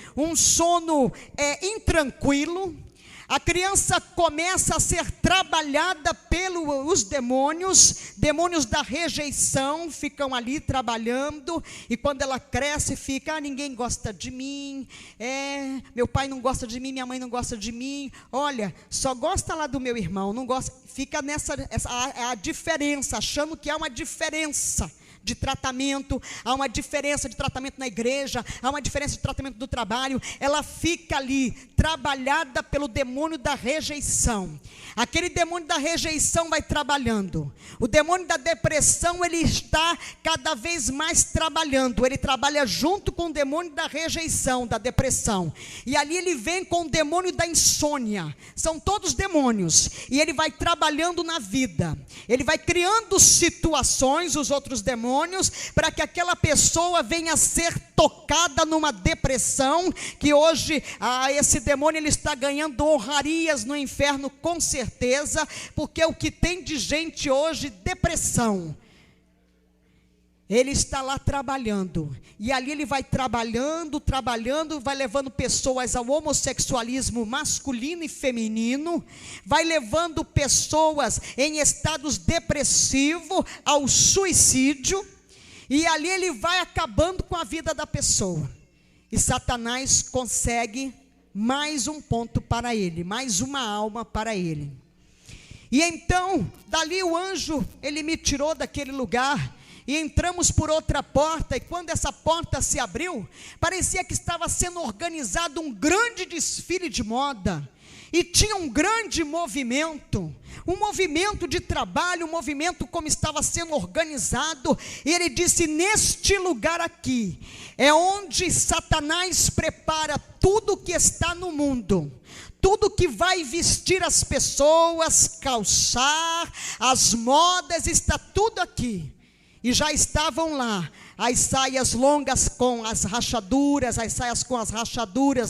intranquilo. A criança começa a ser trabalhada pelos demônios da rejeição ficam ali trabalhando, e quando ela cresce fica, ninguém gosta de mim, meu pai não gosta de mim, minha mãe não gosta de mim, olha, só gosta lá do meu irmão, não gosta, fica a diferença, achando que há uma diferença de tratamento, há uma diferença de tratamento na igreja, há uma diferença de tratamento do trabalho, ela fica ali, trabalhada pelo demônio da rejeição. Aquele demônio da rejeição vai trabalhando. O demônio da depressão, ele está cada vez mais trabalhando, ele trabalha junto com o demônio da rejeição, da depressão, e ali ele vem com o demônio da insônia, são todos demônios, e ele vai trabalhando na vida, ele vai criando situações, os outros demônios, para que aquela pessoa venha a ser tocada numa depressão, que hoje esse demônio ele está ganhando honrarias no inferno com certeza, porque o que tem de gente hoje, depressão, ele está lá trabalhando, e ali ele vai trabalhando, vai levando pessoas ao homossexualismo masculino e feminino, vai levando pessoas em estados depressivos ao suicídio, e ali ele vai acabando com a vida da pessoa, e Satanás consegue mais um ponto para ele, mais uma alma para ele. E então, dali o anjo, ele me tirou daquele lugar, e entramos por outra porta, e quando essa porta se abriu, parecia que estava sendo organizado um grande desfile de moda, e tinha um grande movimento de trabalho, um movimento como estava sendo organizado, e ele disse, neste lugar aqui, é onde Satanás prepara tudo que está no mundo, tudo que vai vestir as pessoas, calçar, as modas, está tudo aqui. E já estavam lá as saias longas com as rachaduras,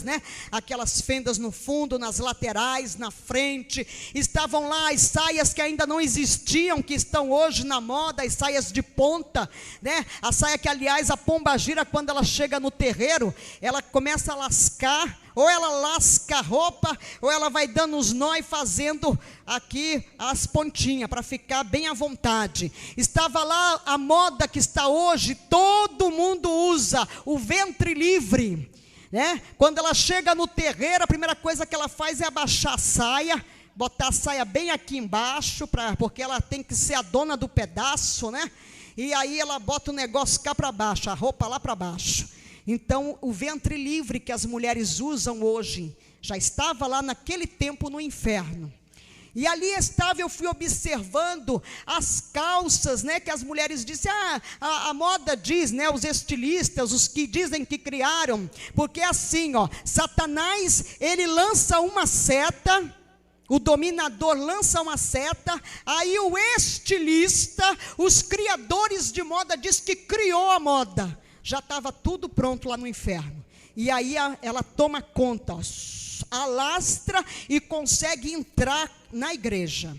né? Aquelas fendas no fundo, nas laterais, na frente. Estavam lá as saias que ainda não existiam, que estão hoje na moda, as saias de ponta, né? A saia que, aliás, a pombagira, quando ela chega no terreiro, ela começa a lascar, ou ela lasca a roupa, ou ela vai dando os nó e fazendo aqui as pontinhas, para ficar bem à vontade. Estava lá a moda que está hoje, todo mundo usa, o ventre livre, né? Quando ela chega no terreiro, a primeira coisa que ela faz é abaixar a saia, botar a saia bem aqui embaixo, porque ela tem que ser a dona do pedaço, né? E aí ela bota o negócio cá para baixo, a roupa lá para baixo. Então, o ventre livre que as mulheres usam hoje, já estava lá naquele tempo no inferno. E ali estava, eu fui observando as calças, né, que as mulheres dizem, a moda diz, né, os estilistas, os que dizem que criaram, porque assim, Satanás, ele lança uma seta, o dominador lança uma seta, aí o estilista, os criadores de moda, diz que criou a moda, já estava tudo pronto lá no inferno, e aí ela toma conta, alastra e consegue entrar na igreja.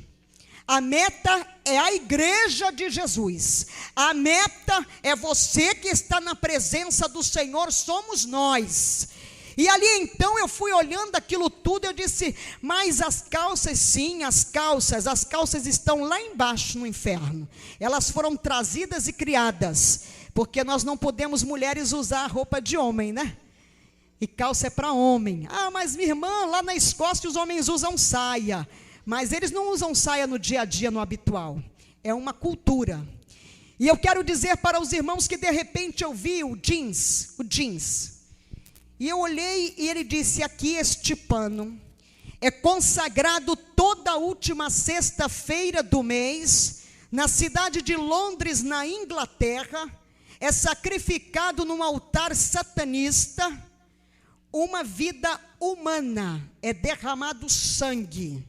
A meta é a igreja de Jesus, a meta é você que está na presença do Senhor, somos nós. E ali então eu fui olhando aquilo tudo, eu disse, mas as calças, sim, as calças estão lá embaixo no inferno, elas foram trazidas e criadas, porque nós não podemos, mulheres, usar a roupa de homem, né? E calça é para homem. Mas minha irmã, lá na Escócia os homens usam saia, mas eles não usam saia no dia a dia, no habitual, é uma cultura. E eu quero dizer para os irmãos que de repente eu vi o jeans, E eu olhei e ele disse: aqui este pano é consagrado toda a última sexta-feira do mês, na cidade de Londres, na Inglaterra, é sacrificado num altar satanista, uma vida humana, é derramado sangue.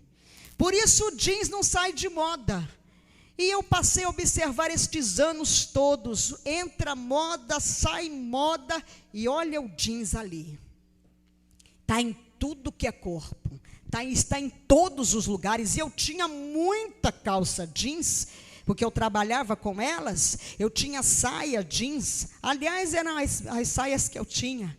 Por isso o jeans não sai de moda. E eu passei a observar estes anos todos, entra moda, sai moda, e olha o jeans ali. Está em tudo que é corpo, está em todos os lugares. E eu tinha muita calça jeans, porque eu trabalhava com elas. Eu tinha saia jeans, aliás eram as saias que eu tinha.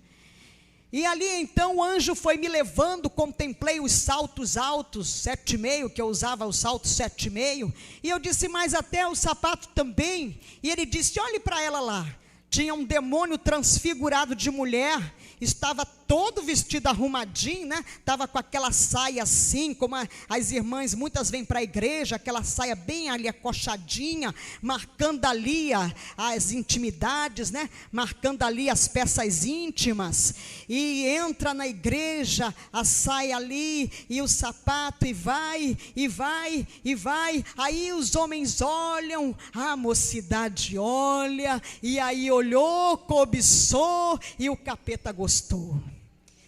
E ali então o anjo foi me levando, contemplei os saltos altos, 7,5, que eu usava o salto 7,5, e eu disse: mas até o sapato também. E ele disse: olhe para ela lá. Tinha um demônio transfigurado de mulher, estava todo vestido arrumadinho, né? Estava com aquela saia assim, como as irmãs muitas vêm para a igreja, aquela saia bem ali acochadinha, marcando ali as intimidades, né? Marcando ali as peças íntimas. E entra na igreja, a saia ali, e o sapato, e vai, e vai, e vai. Aí os homens olham, a mocidade olha, e aí olhou, cobiçou, e o capeta gostou,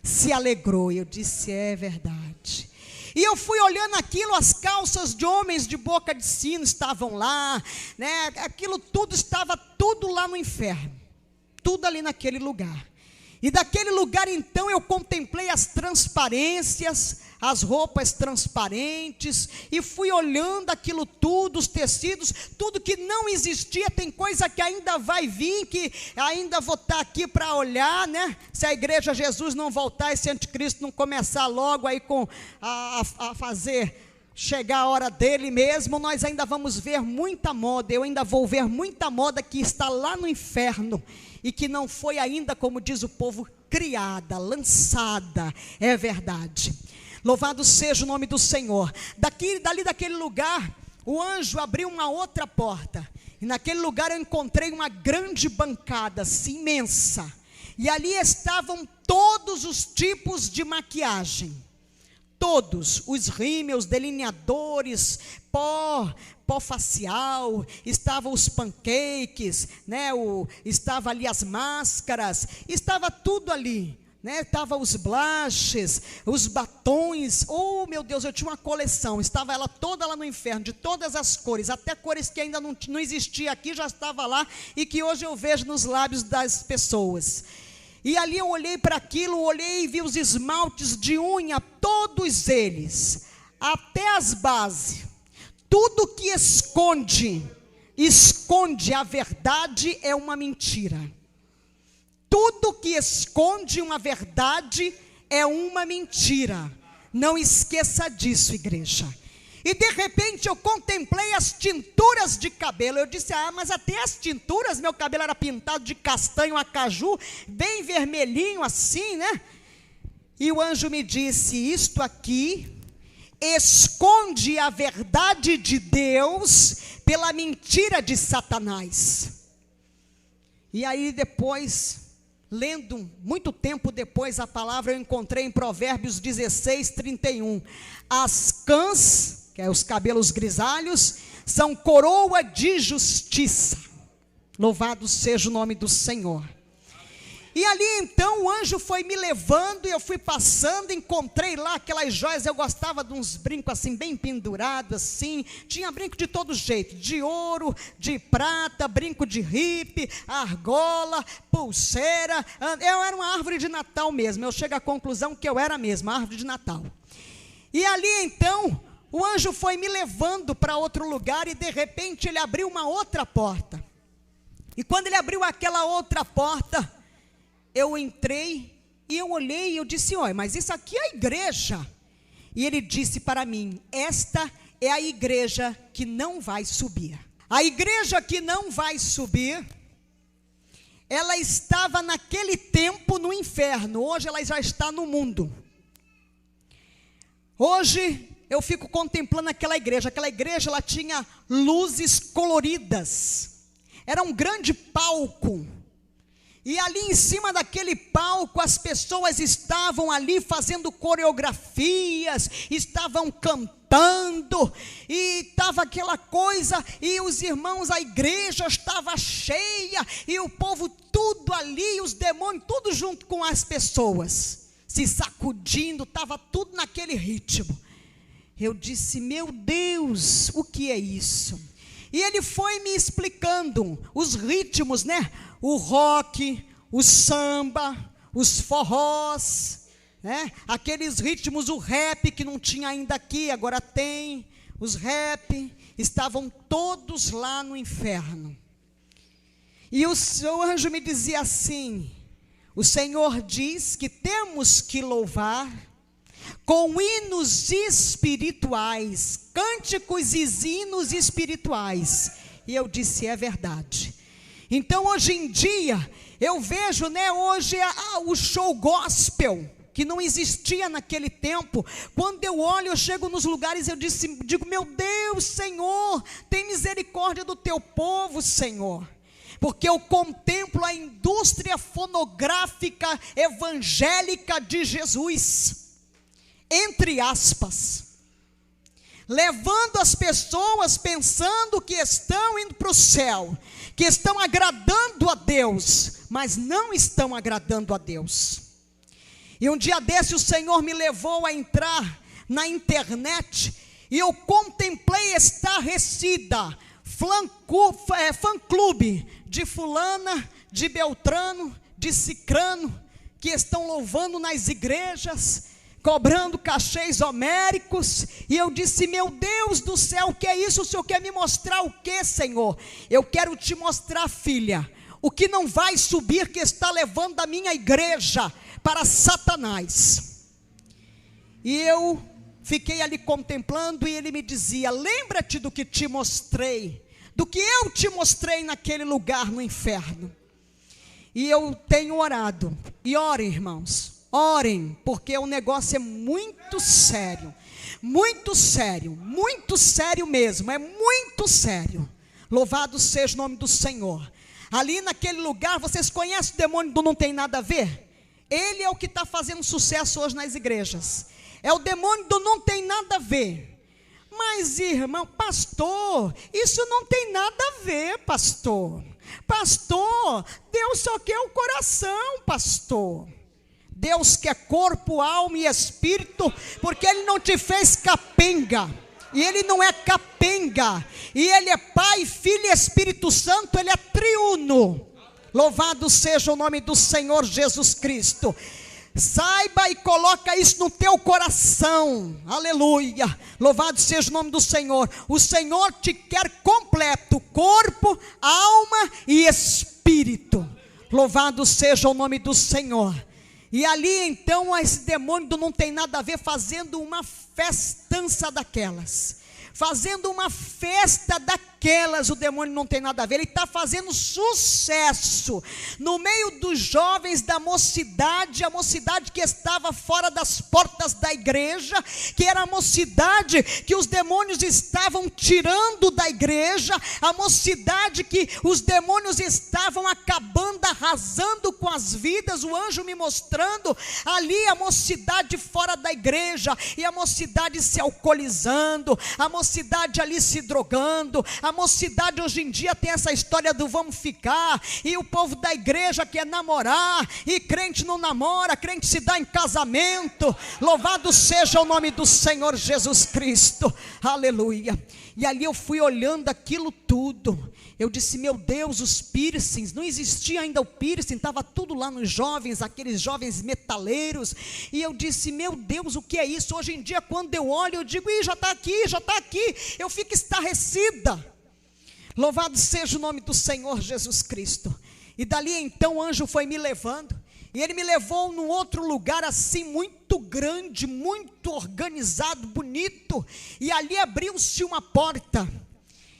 se alegrou. E eu disse: é verdade. E eu fui olhando aquilo, as calças de homens de boca de sino estavam lá, né? Aquilo tudo estava tudo lá no inferno, tudo ali naquele lugar. E daquele lugar então eu contemplei as transparências, as roupas transparentes, e fui olhando aquilo tudo, os tecidos, tudo que não existia. Tem coisa que ainda vai vir, que ainda vou estar aqui para olhar, né? Se a igreja Jesus não voltar, esse anticristo não começar logo aí a fazer chegar a hora dele mesmo, nós ainda vamos ver muita moda. Eu ainda vou ver muita moda que está lá no inferno, e que não foi ainda, como diz o povo, criada, lançada. É verdade. Louvado seja o nome do Senhor. Dali daquele lugar, o anjo abriu uma outra porta, e naquele lugar eu encontrei uma grande bancada, assim, imensa, e ali estavam todos os tipos de maquiagem, todos, os rímels, delineadores, pó facial, estavam os pancakes, né? Estava ali as máscaras, estava tudo ali, né? Estava os blushes, os batons. Oh meu Deus, eu tinha uma coleção, estava ela toda lá no inferno, de todas as cores, até cores que ainda não existia aqui, já estava lá, e que hoje eu vejo nos lábios das pessoas. E ali eu olhei para aquilo, olhei e vi os esmaltes de unha, todos eles, até as bases. Tudo que esconde a verdade é uma mentira. Tudo que esconde uma verdade é uma mentira. Não esqueça disso, igreja. E de repente eu contemplei as tinturas de cabelo. Eu disse: mas até as tinturas, meu cabelo era pintado de castanho a caju, bem vermelhinho assim, né? E o anjo me disse: isto aqui esconde a verdade de Deus pela mentira de Satanás. E aí depois, lendo muito tempo depois a palavra, eu encontrei em Provérbios 16:31. As cãs, que é os cabelos grisalhos, são coroa de justiça. Louvado seja o nome do Senhor. E ali então o anjo foi me levando, e eu fui passando, encontrei lá aquelas joias. Eu gostava de uns brincos assim, bem pendurados assim, tinha brinco de todo jeito, de ouro, de prata, brinco de ripe, argola, pulseira. Eu era uma árvore de Natal mesmo, eu chego à conclusão que eu era mesmo, uma árvore de Natal. E ali então, o anjo foi me levando para outro lugar, e de repente ele abriu uma outra porta. E quando ele abriu aquela outra porta, eu entrei e eu olhei e eu disse: olha, mas isso aqui é a igreja. E ele disse para mim: esta é a igreja que não vai subir. A igreja que não vai subir, ela estava naquele tempo no inferno, hoje ela já está no mundo. Hoje eu fico contemplando aquela igreja ela tinha luzes coloridas, era um grande palco. E ali em cima daquele palco, as pessoas estavam ali fazendo coreografias, estavam cantando, e estava aquela coisa, e os irmãos, a igreja estava cheia, e o povo tudo ali, os demônios, tudo junto com as pessoas, se sacudindo, estava tudo naquele ritmo. Eu disse, meu Deus, o que é isso? E ele foi me explicando os ritmos, né? O rock, o samba, os forrós, né? Aqueles ritmos, o rap que não tinha ainda aqui, agora tem. Os rap estavam todos lá no inferno. E o anjo me dizia assim, o Senhor diz que temos que louvar com hinos espirituais, cânticos e hinos espirituais. E eu disse, é verdade. Então hoje em dia, eu vejo, né, hoje o show gospel, que não existia naquele tempo. Quando eu olho, eu chego nos lugares, eu digo, meu Deus, Senhor, tem misericórdia do teu povo, Senhor. Porque eu contemplo a indústria fonográfica evangélica de Jesus, entre aspas, levando as pessoas pensando que estão indo para o céu, que estão agradando a Deus, mas não estão agradando a Deus. E um dia desse o Senhor me levou a entrar na internet, e eu contemplei estarrecida, fã-clube de fulana, de Beltrano, de Cicrano, que estão louvando nas igrejas, cobrando cachês homéricos. E eu disse, meu Deus do céu, o que é isso? O Senhor quer me mostrar o que, Senhor? Eu quero te mostrar, filha, o que não vai subir, que está levando a minha igreja para Satanás. E eu fiquei ali contemplando, e ele me dizia, lembra-te do que te mostrei, do que eu te mostrei naquele lugar no inferno. E eu tenho orado, e orem, irmãos, orem, porque o negócio é muito sério, muito sério, muito sério mesmo, é muito sério. Louvado seja o nome do Senhor. Ali naquele lugar, vocês conhecem o demônio do não tem nada a ver? Ele é o que está fazendo sucesso hoje nas igrejas, é o demônio do não tem nada a ver. Mas irmão, pastor, isso não tem nada a ver, pastor. Pastor, Deus só quer o coração, pastor. Deus quer corpo, alma e espírito, porque Ele não te fez capenga, e Ele não é capenga, e Ele é Pai, Filho e Espírito Santo, Ele é triuno. Louvado seja o nome do Senhor Jesus Cristo. Saiba e coloca isso no teu coração, aleluia, louvado seja o nome do Senhor. O Senhor te quer completo, corpo, alma e espírito. Louvado seja o nome do Senhor. E ali então esse demônio do não tem nada a ver, fazendo uma festança daquelas, fazendo uma festa daquelas, o demônio não tem nada a ver, ele está fazendo sucesso no meio dos jovens da mocidade, a mocidade que estava fora das portas da igreja, que era a mocidade que os demônios estavam tirando da igreja, a mocidade que os demônios estavam acabando, arrasando com as vidas. O anjo me mostrando ali a mocidade fora da igreja, e a mocidade se alcoolizando, a mocidade ali se drogando. A mocidade hoje em dia tem essa história do vamos ficar, e o povo da igreja quer namorar, e crente não namora, crente se dá em casamento. Louvado seja o nome do Senhor Jesus Cristo, aleluia. E ali eu fui olhando aquilo tudo, eu disse, meu Deus, os piercings, não existia ainda o piercing, estava tudo lá nos jovens, aqueles jovens metaleiros, e eu disse, meu Deus, o que é isso? Hoje em dia quando eu olho, eu digo, já está aqui, eu fico estarrecida. Louvado seja o nome do Senhor Jesus Cristo. E dali então o anjo foi me levando, e ele me levou num outro lugar assim, muito grande, muito organizado, bonito, e ali abriu-se uma porta,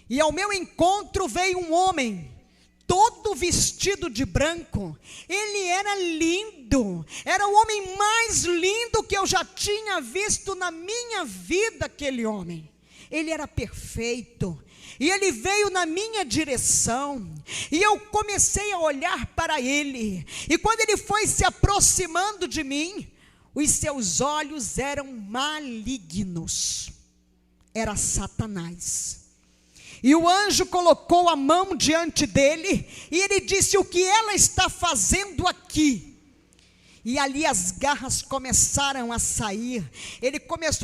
e ao meu encontro veio um homem, todo vestido de branco. Ele era lindo, era o homem mais lindo que eu já tinha visto na minha vida, aquele homem. ele era perfeito, e ele veio na minha direção, e eu comecei a olhar para ele, e quando ele foi se aproximando de mim, os seus olhos eram malignos, era Satanás. E o anjo colocou a mão diante dele, e ele disse: o que ela está fazendo aqui? E ali as garras começaram a sair,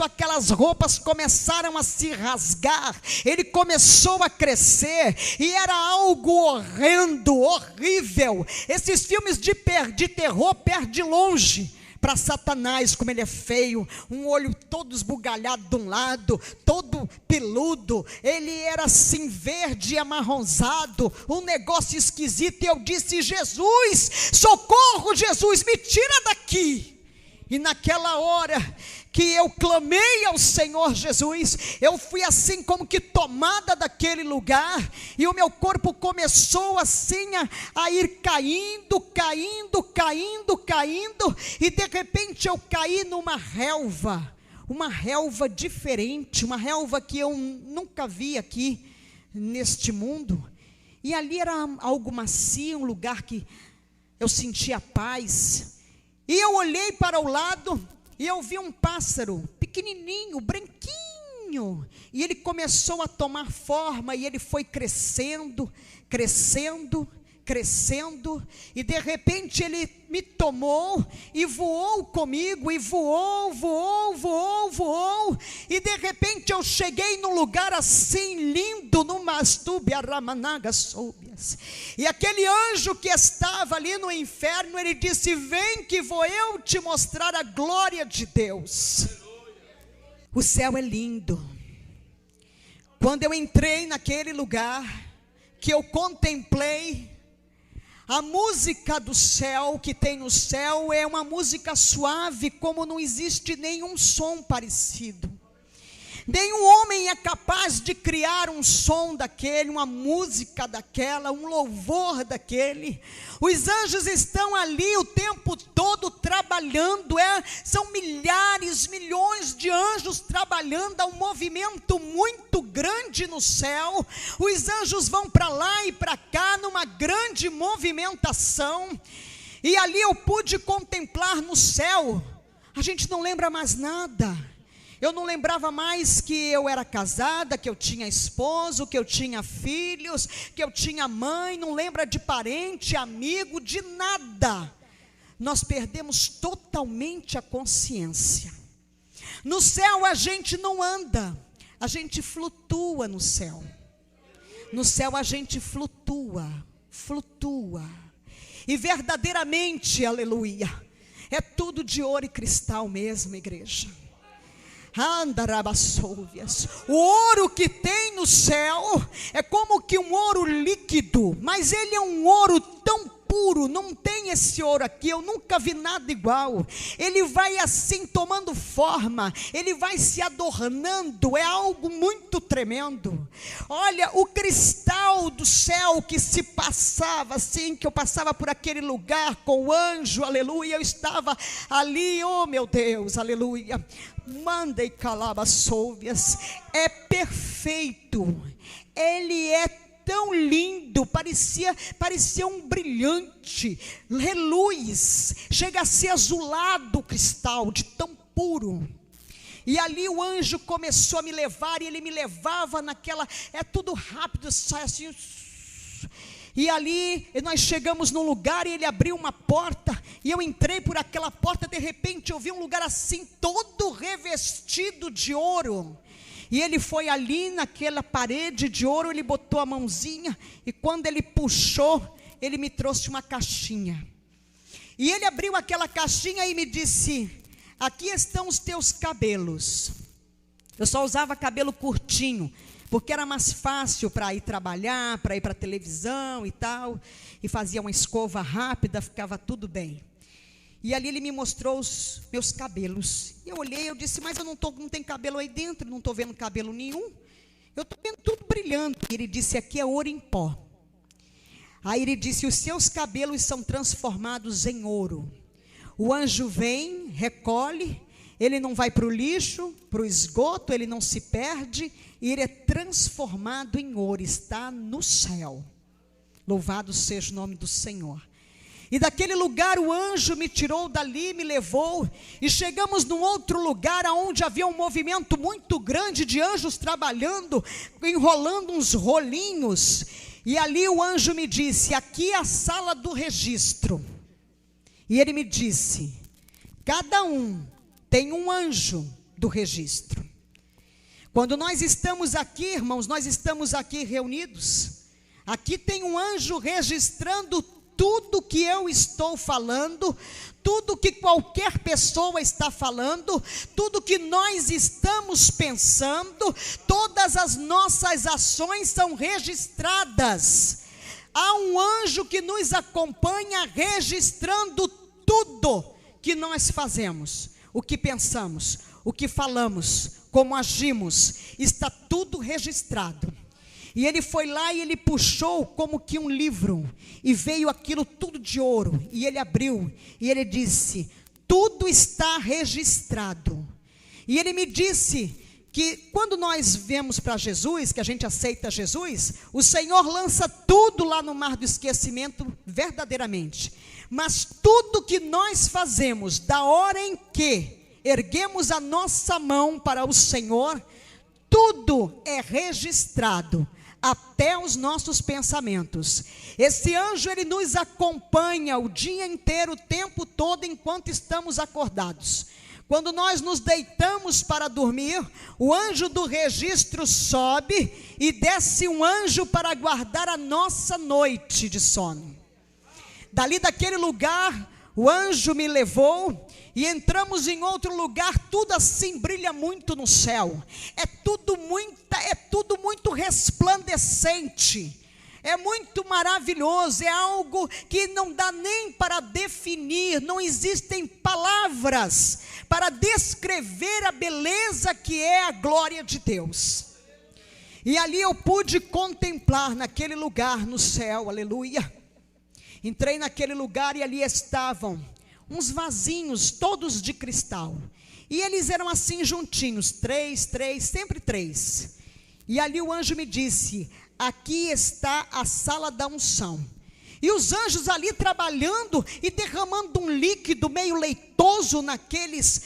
aquelas roupas começaram a se rasgar, ele começou a crescer, e era algo horrendo, horrível. Esses filmes de terror perde longe para Satanás, como ele é feio, um olho todo esbugalhado de um lado, todo peludo, ele era assim verde e amarronzado, um negócio esquisito. E eu disse: Jesus, socorro, Jesus, me tira daqui. E naquela hora que eu clamei ao Senhor Jesus, eu fui assim como que tomada daquele lugar, e o meu corpo começou assim a ir caindo, e de repente eu caí numa relva, uma relva diferente, uma relva que eu nunca vi aqui neste mundo, e ali era algo macio, um lugar que eu sentia paz, e eu olhei para o lado, e eu vi um pássaro, pequenininho, branquinho, e ele começou a tomar forma, e ele foi crescendo, e de repente ele me tomou, e voou comigo, e voou, e de repente eu cheguei num lugar assim lindo, numa astúbia ramanaga soubias, e aquele anjo que estava ali no inferno, ele disse: vem que vou eu te mostrar a glória de Deus. O céu é lindo. Quando eu entrei naquele lugar, que eu contemplei, a música do céu, que tem no céu, é uma música suave, como não existe nenhum som parecido. Nenhum homem é capaz de criar um som daquele, uma música daquela, um louvor daquele. Os anjos estão ali o tempo todo trabalhando, são milhares, milhões de anjos trabalhando, há um movimento muito grande no céu. Os anjos vão para lá e para cá numa grande movimentação, e ali eu pude contemplar no céu. A gente não lembra mais nada. Eu não lembrava mais que eu era casada, que eu tinha esposo, que eu tinha filhos, que eu tinha mãe, não lembra de parente, amigo, de nada. Nós perdemos totalmente a consciência. No céu a gente não anda, a gente flutua no céu. No céu a gente flutua. E verdadeiramente, aleluia, é tudo de ouro e cristal mesmo, igreja. O ouro que tem no céu é como que um ouro líquido, mas ele é um ouro tão puro, não tem esse ouro aqui, eu nunca vi nada igual. Ele vai assim tomando forma, ele vai se adornando, é algo muito tremendo. Olha, o cristal do céu que se passava assim, que eu passava por aquele lugar com o anjo, aleluia, eu estava ali, oh meu Deus, aleluia. Manda e calaba souvias, é perfeito, ele é tão lindo, parecia um brilhante, reluz, chega a ser azulado o cristal, de tão puro. E ali o anjo começou a me levar, e ele me levava naquela, é tudo rápido, sai assim. E ali nós chegamos num lugar, e ele abriu uma porta, e eu entrei por aquela porta. De repente eu vi um lugar assim, todo revestido de ouro. E ele foi ali naquela parede de ouro, ele botou a mãozinha, e quando ele puxou, ele me trouxe uma caixinha. E ele abriu aquela caixinha e me disse: aqui estão os teus cabelos. Eu só usava cabelo curtinho, porque era mais fácil para ir trabalhar, para ir para a televisão e tal, e fazia uma escova rápida, ficava tudo bem. E ali ele me mostrou os meus cabelos. E eu olhei, eu disse: mas eu não tem cabelo aí dentro, não estou vendo cabelo nenhum. Eu estou vendo tudo brilhando. E ele disse: aqui é ouro em pó. Aí ele disse: os seus cabelos são transformados em ouro. O anjo vem, recolhe, ele não vai para o lixo, para o esgoto, ele não se perde, e ele é transformado em ouro, está no céu. Louvado seja o nome do Senhor. E daquele lugar o anjo me tirou dali, me levou, e chegamos num outro lugar, onde havia um movimento muito grande de anjos trabalhando, enrolando uns rolinhos, e ali o anjo me disse, aqui é a sala do registro, e ele me disse, cada um tem um anjo do registro. Quando nós estamos aqui, irmãos, nós estamos aqui reunidos, aqui tem um anjo registrando tudo que eu estou falando, tudo que qualquer pessoa está falando, tudo que nós estamos pensando, todas as nossas ações são registradas. Há um anjo que nos acompanha registrando tudo que nós fazemos, o que pensamos, o que falamos, como agimos, está tudo registrado. E ele foi lá e ele puxou como que um livro, e veio aquilo tudo de ouro, e ele abriu, e ele disse, tudo está registrado. E ele me disse que quando nós viemos para Jesus, que a gente aceita Jesus, o Senhor lança tudo lá no mar do esquecimento verdadeiramente. Mas tudo que nós fazemos, da hora em que erguemos a nossa mão para o Senhor, tudo é registrado, até os nossos pensamentos. Esse anjo, ele nos acompanha o dia inteiro, o tempo todo, enquanto estamos acordados. Quando nós nos deitamos para dormir, o anjo do registro sobe e desce um anjo para guardar a nossa noite de sono. Dali daquele lugar, o anjo me levou e entramos em outro lugar, tudo assim brilha muito no céu, é tudo muito resplandecente, é muito maravilhoso, é algo que não dá nem para definir, não existem palavras para descrever a beleza que é a glória de Deus. E ali eu pude contemplar naquele lugar no céu, aleluia. Entrei naquele lugar e ali estavam uns vasinhos, todos de cristal, e eles eram assim juntinhos, três, sempre três. E ali o anjo me disse, aqui está a sala da unção. E os anjos ali trabalhando e derramando um líquido meio leitoso naqueles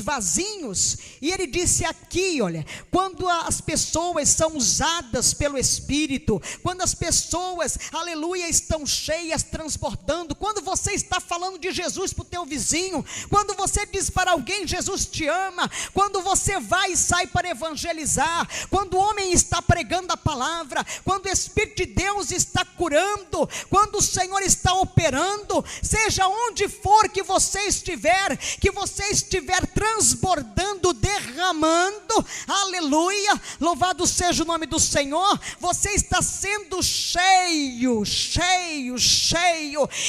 vasinhos. E ele disse aqui, olha, quando as pessoas são usadas pelo Espírito, quando as pessoas, aleluia, estão cheias, transbordando, quando você está falando de Jesus para o teu vizinho, quando você diz para alguém, Jesus te ama, quando você vai e sai para evangelizar, quando o homem está pregando a palavra, quando o Espírito de Deus está curando, quando o Senhor está operando, seja onde for que você estiver transbordando, derramando, aleluia, louvado seja o nome do Senhor, você está sendo cheio,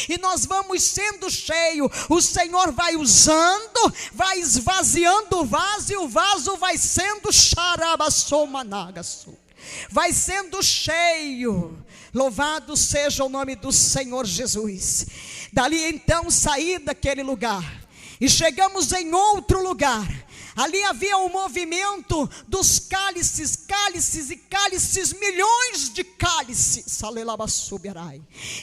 e nós vamos sendo cheio, o Senhor vai usando, vai esvaziando o vaso, e o vaso vai sendo xarabassomanagassu, vai sendo cheio. Louvado seja o nome do Senhor Jesus. Dali então saí daquele lugar e chegamos em outro lugar. Ali havia um movimento dos cálices, milhões de cálices.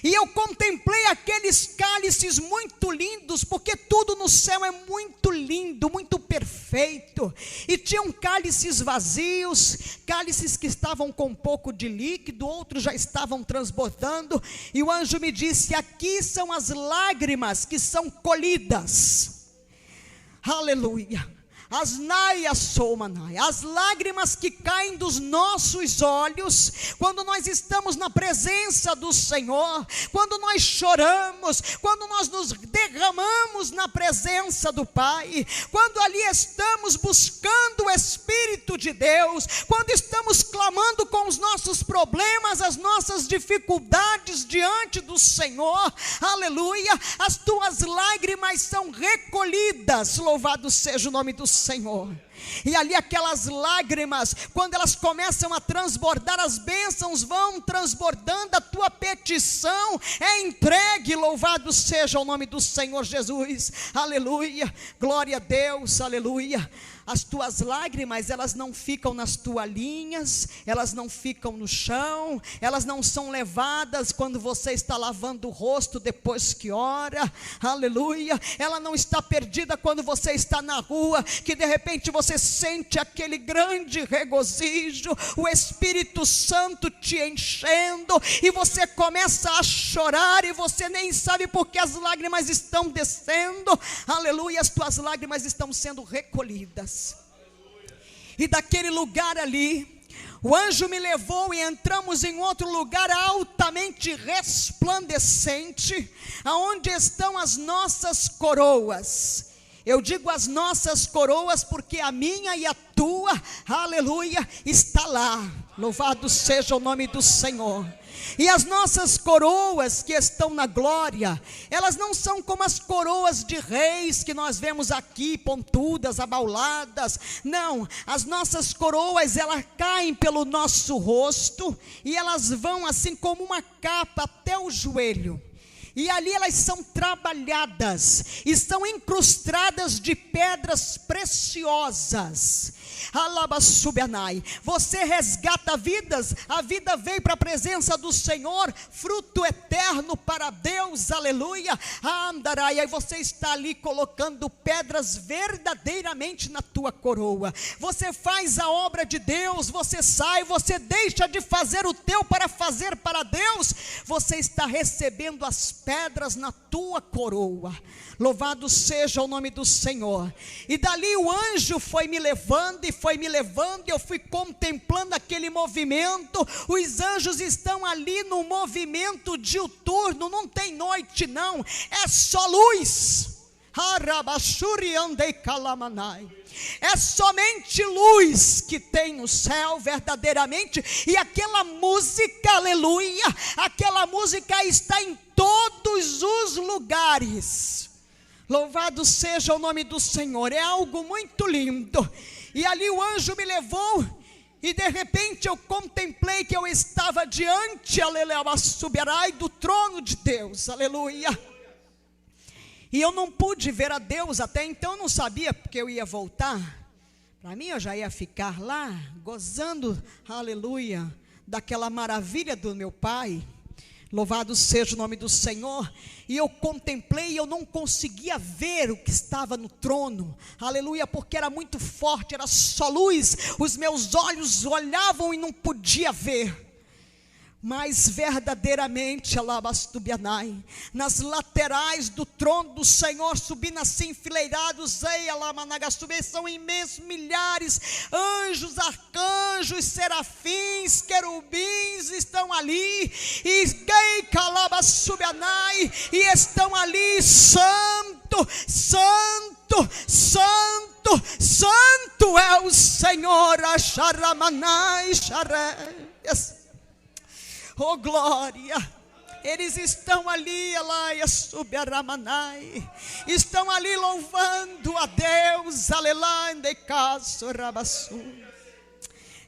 E eu contemplei aqueles cálices muito lindos, porque tudo no céu é muito lindo, muito perfeito. E tinham cálices vazios, cálices que estavam com um pouco de líquido, outros já estavam transbordando. E o anjo me disse, aqui são as lágrimas que são colhidas. Aleluia. As lágrimas que caem dos nossos olhos, quando nós estamos na presença do Senhor, quando nós choramos, quando nós nos derramamos na presença do Pai, quando ali estamos buscando o Espírito de Deus, quando estamos clamando com colocam os nossos problemas, as nossas dificuldades diante do Senhor, aleluia, as tuas lágrimas são recolhidas, louvado seja o nome do Senhor. E ali aquelas lágrimas, quando elas começam a transbordar, as bênçãos vão transbordando, a tua petição é entregue, louvado seja o nome do Senhor Jesus, aleluia, glória a Deus, aleluia. As tuas lágrimas, elas não ficam nas toalhinhas, elas não ficam no chão, elas não são levadas quando você está lavando o rosto depois que ora, aleluia. Ela não está perdida quando você está na rua, que de repente você sente aquele grande regozijo, o Espírito Santo te enchendo, e você começa a chorar, e você nem sabe porque as lágrimas estão descendo, aleluia, as tuas lágrimas estão sendo recolhidas. E daquele lugar ali, o anjo me levou e entramos em outro lugar altamente resplandecente, aonde estão as nossas coroas. Eu digo as nossas coroas porque a minha e a tua, aleluia, está lá. Louvado seja o nome do Senhor. E as nossas coroas que estão na glória, elas não são como as coroas de reis que nós vemos aqui, pontudas, abauladas. Não, as nossas coroas, elas caem pelo nosso rosto, e elas vão assim como uma capa até o joelho. E ali elas são trabalhadas, e são incrustadas de pedras preciosas. Alabassubianai, você resgata vidas, a vida veio para a presença do Senhor, fruto eterno para Deus, aleluia. Andarai, aí você está ali colocando pedras verdadeiramente na tua coroa. Você faz a obra de Deus, você sai, você deixa de fazer o teu para fazer para Deus, você está recebendo as pedras na tua coroa. Louvado seja o nome do Senhor. E dali o anjo foi me levando, e eu fui contemplando aquele movimento. Os anjos estão ali no movimento diuturno, não tem noite não, é só luz. É somente luz que tem no céu verdadeiramente. E aquela música, aleluia, aquela música está em todos os lugares. Louvado seja o nome do Senhor, é algo muito lindo. E ali o anjo me levou, e de repente eu contemplei que eu estava diante, aleluia, do trono de Deus, aleluia. E eu não pude ver a Deus, até então eu não sabia porque eu ia voltar. Para mim eu já ia ficar lá, gozando, aleluia, daquela maravilha do meu Pai. Louvado seja o nome do Senhor. E eu contemplei, e eu não conseguia ver o que estava no trono, aleluia, porque era muito forte, era só luz, os meus olhos olhavam e não podia ver. Mas verdadeiramente, alabastubianai, nas laterais do trono do Senhor, subindo assim enfileirados, são imensos, milhares, anjos, arcanjos, serafins, querubins estão ali, e estão ali, santo, santo, santo, santo é o Senhor, Acharamanai, Xareias. Oh glória, eles estão ali, estão ali louvando a Deus,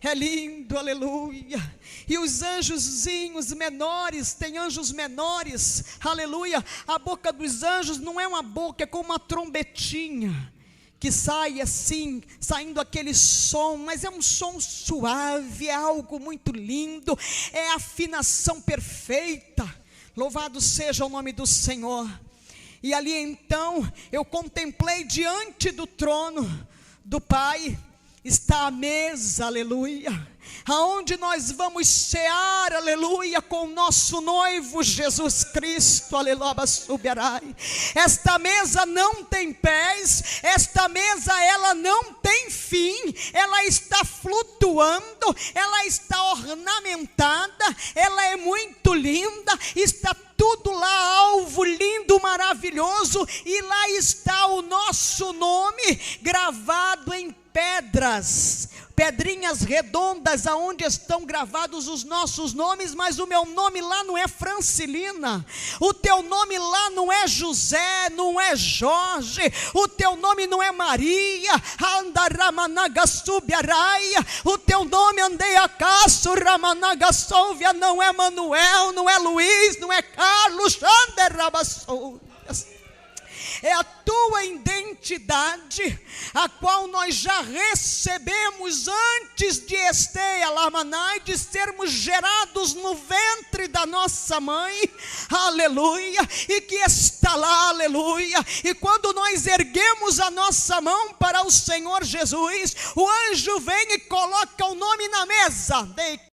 é lindo, aleluia. E os anjozinhos menores, tem anjos menores, aleluia. A boca dos anjos não é uma boca, é como uma trombetinha, que sai assim, saindo aquele som, mas é um som suave, é algo muito lindo, é a afinação perfeita. Louvado seja o nome do Senhor. E ali então, eu contemplei diante do trono do Pai, está a mesa, aleluia, aonde nós vamos cear, aleluia, com o nosso noivo Jesus Cristo, aleluia, subiarai. Esta mesa não tem pés, esta mesa ela não tem fim, ela está flutuando, ela está ornamentada, ela é muito linda, está tudo lá, alvo lindo, maravilhoso, e lá está o nosso nome gravado em pedras pedrinhas redondas aonde estão gravados os nossos nomes, mas o meu nome lá não é Francilina, o teu nome lá não é José, não é Jorge, o teu nome não é Maria, o teu nome Andeiacaço, Ramanagassolvia, não é Manuel, não é Luiz, não é Carlos, é a tua identidade, a qual nós já recebemos antes de Esteia Lamanai, de sermos gerados no ventre da nossa mãe, aleluia, e que está lá, aleluia, e quando nós erguemos a nossa mão para o Senhor Jesus, o anjo vem e coloca o nome na mesa,